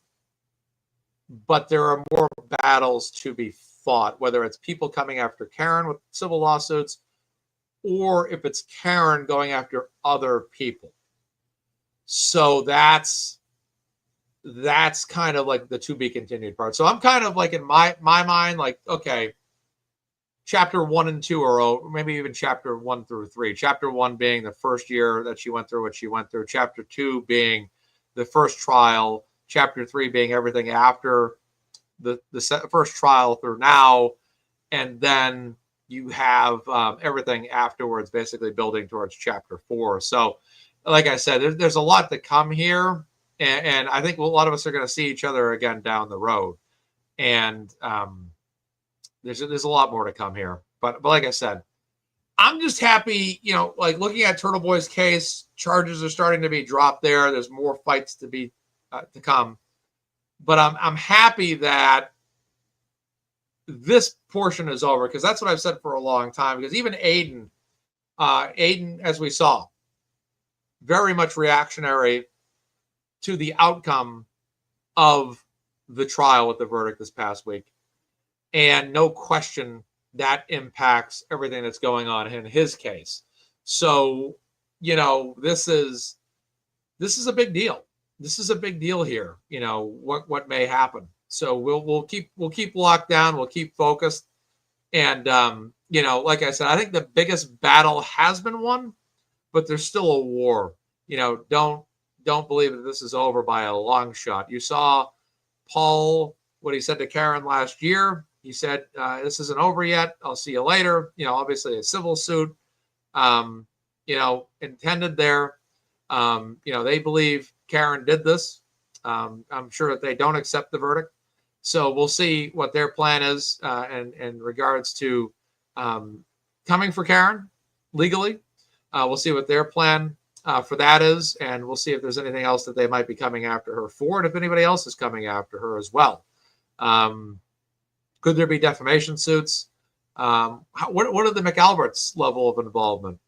But there are more battles to be fought, whether it's people coming after Karen with civil lawsuits or if it's Karen going after other people. So that's kind of like the to be continued part. So I'm kind of like in my mind, like, okay, chapter 1 and 2 are over, maybe even chapter 1 through 3. Chapter 1 being the first year that she went through what she went through. Chapter 2 being the first trial. Chapter 3 being everything after the first trial through now. And then you have everything afterwards, basically building towards chapter 4. So like I said, there's a lot to come here. And I think a lot of us are going to see each other again down the road. And there's a lot more to come here. But like I said, I'm just happy, like looking at Turtle Boy's case, charges are starting to be dropped there. There's more fights to be to come. But I'm happy that this portion is over, because that's what I've said for a long time. Because even Aiden, as we saw, very much reactionary to the outcome of the trial with the verdict this past week. And no question that impacts everything that's going on in his case. So, this is a big deal. This is a big deal here, what may happen. So we'll keep locked down. We'll keep focused. And, like I said, I think the biggest battle has been won, but there's still a war. Don't believe that this is over by a long shot. You saw Paul, what he said to Karen last year. He said, this isn't over yet. I'll see you later. Obviously a civil suit, intended there. They believe Karen did this. I'm sure that they don't accept the verdict. So we'll see what their plan is in regards to coming for Karen legally. We'll see what their plan for that is, and we'll see if there's anything else that they might be coming after her for, and if anybody else is coming after her as well. Could there be defamation suits? What are the McAlbert's level of involvement?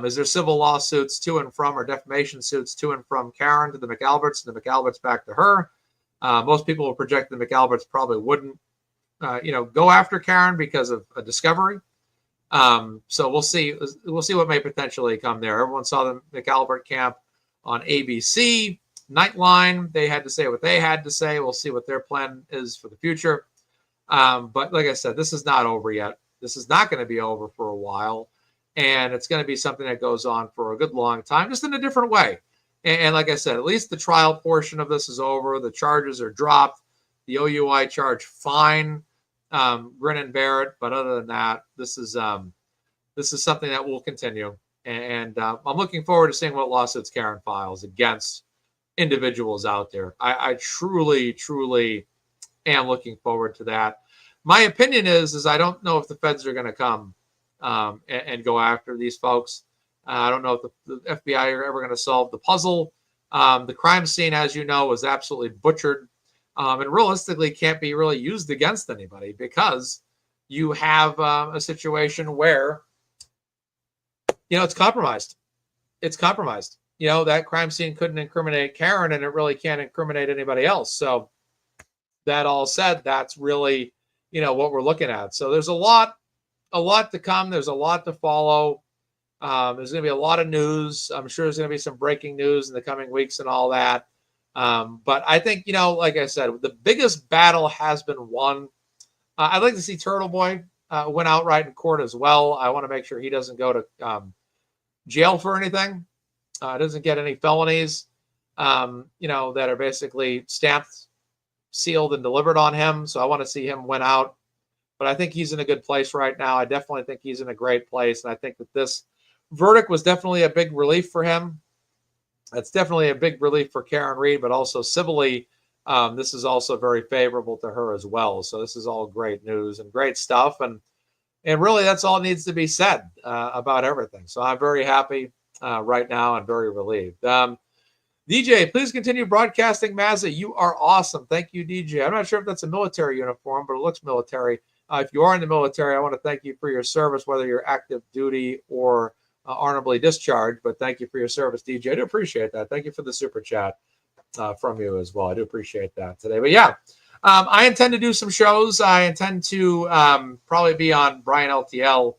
Is there civil lawsuits to and from, or defamation suits to and from Karen to the McAlberts, and the McAlberts back to her? Most people will project the McAlberts probably wouldn't, go after Karen because of a discovery. So we'll see. We'll see what may potentially come there. Everyone saw the McAlbert camp on ABC Nightline. They had to say what they had to say. We'll see what their plan is for the future. But like I said, this is not over yet. This is not going to be over for a while. And it's going to be something that goes on for a good long time, just in a different way. And like I said, at least the trial portion of this is over. The charges are dropped. The OUI charge, fine. Grin and bear it. But other than that, this is something that will continue. And I'm looking forward to seeing what lawsuits Karen files against individuals out there. I truly, truly am looking forward to that. My opinion is I don't know if the feds are going to come and go after these folks. I don't know if the FBI are ever going to solve the puzzle. The crime scene, as you know, was absolutely butchered, and realistically can't be really used against anybody, because you have a situation where, it's compromised. It's compromised. That crime scene couldn't incriminate Karen, and it really can't incriminate anybody else. So that all said, that's really, what we're looking at. So there's a lot to come. There's a lot to follow. There's going to be a lot of news. I'm sure there's going to be some breaking news in the coming weeks and all that. But I think, like I said, the biggest battle has been won. I'd like to see Turtle Boy win outright in court as well. I want to make sure he doesn't go to jail for anything. Doesn't get any felonies, that are basically stamped, sealed, and delivered on him. So I want to see him win out. But I think he's in a good place right now. I definitely think he's in a great place. And I think that this verdict was definitely a big relief for him. It's definitely a big relief for Karen Reed, but also civilly, this is also very favorable to her as well. So this is all great news and great stuff. And really, that's all needs to be said about everything. So I'm very happy right now and very relieved. DJ, please continue broadcasting. Mazza, you are awesome. Thank you, DJ. I'm not sure if that's a military uniform, but it looks military. If you are in the military, I want to thank you for your service, whether you're active duty or honorably discharged. But thank you for your service, DJ. I do appreciate that. Thank you for the super chat from you as well. I do appreciate that today. But yeah, I intend to do some shows. I intend to probably be on Brian LTL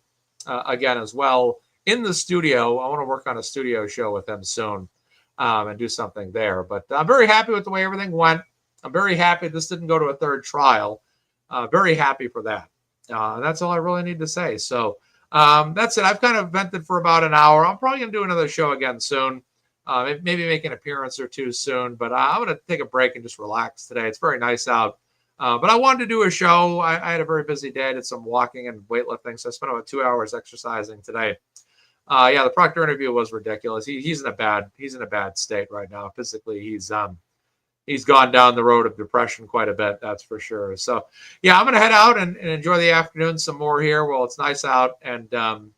again as well in the studio. I want to work on a studio show with them soon and do something there. But I'm very happy with the way everything went. I'm very happy this didn't go to a third trial. Very happy for that. That's all I really need to say. So that's it. I've kind of vented for about an hour. I'm probably going to do another show again soon. Maybe make an appearance or two soon. But I'm going to take a break and just relax today. It's very nice out. But I wanted to do a show. I had a very busy day. I did some walking and weightlifting. So I spent about 2 hours exercising today. Yeah, the Proctor interview was ridiculous. He's in a bad state right now. Physically, he's he's gone down the road of depression quite a bit, that's for sure. So, yeah, I'm going to head out and enjoy the afternoon some more here while it's nice out, and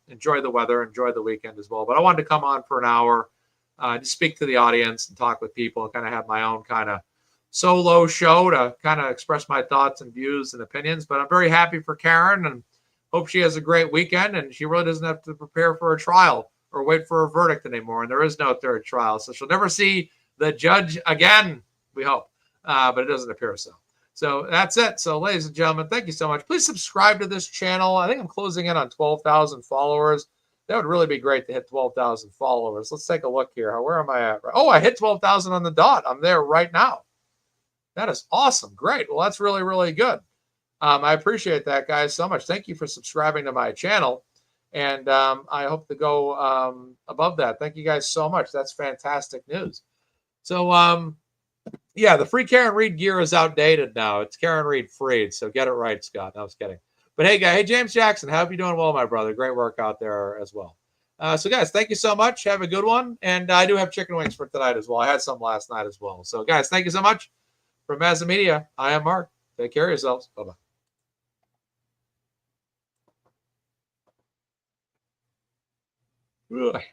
enjoy the weather, enjoy the weekend as well. But I wanted to come on for an hour, to speak to the audience and talk with people and kind of have my own kind of solo show to kind of express my thoughts and views and opinions. But I'm very happy for Karen and hope she has a great weekend, and she really doesn't have to prepare for a trial or wait for a verdict anymore. And there is no third trial. So she'll never see the judge again, we hope. But it doesn't appear so. So that's it. So, ladies and gentlemen, thank you so much. Please subscribe to this channel. I think I'm closing in on 12,000 followers. That would really be great to hit 12,000 followers. Let's take a look here. Where am I at? Oh, I hit 12,000 on the dot. I'm there right now. That is awesome. Great. Well, that's really, really good. I appreciate that, guys, so much. Thank you for subscribing to my channel. And I hope to go above that. Thank you guys so much. That's fantastic news. So, yeah, the free Karen Reed gear is outdated now. It's Karen Reed free. So get it right, Scott. No, I was kidding. But hey, guy, hey, James Jackson, how are you doing? Well, my brother. Great work out there as well. So, guys, thank you so much. Have a good one. And I do have chicken wings for tonight as well. I had some last night as well. So, guys, thank you so much. From MazzaMedia, I am Mark. Take care of yourselves. Bye-bye.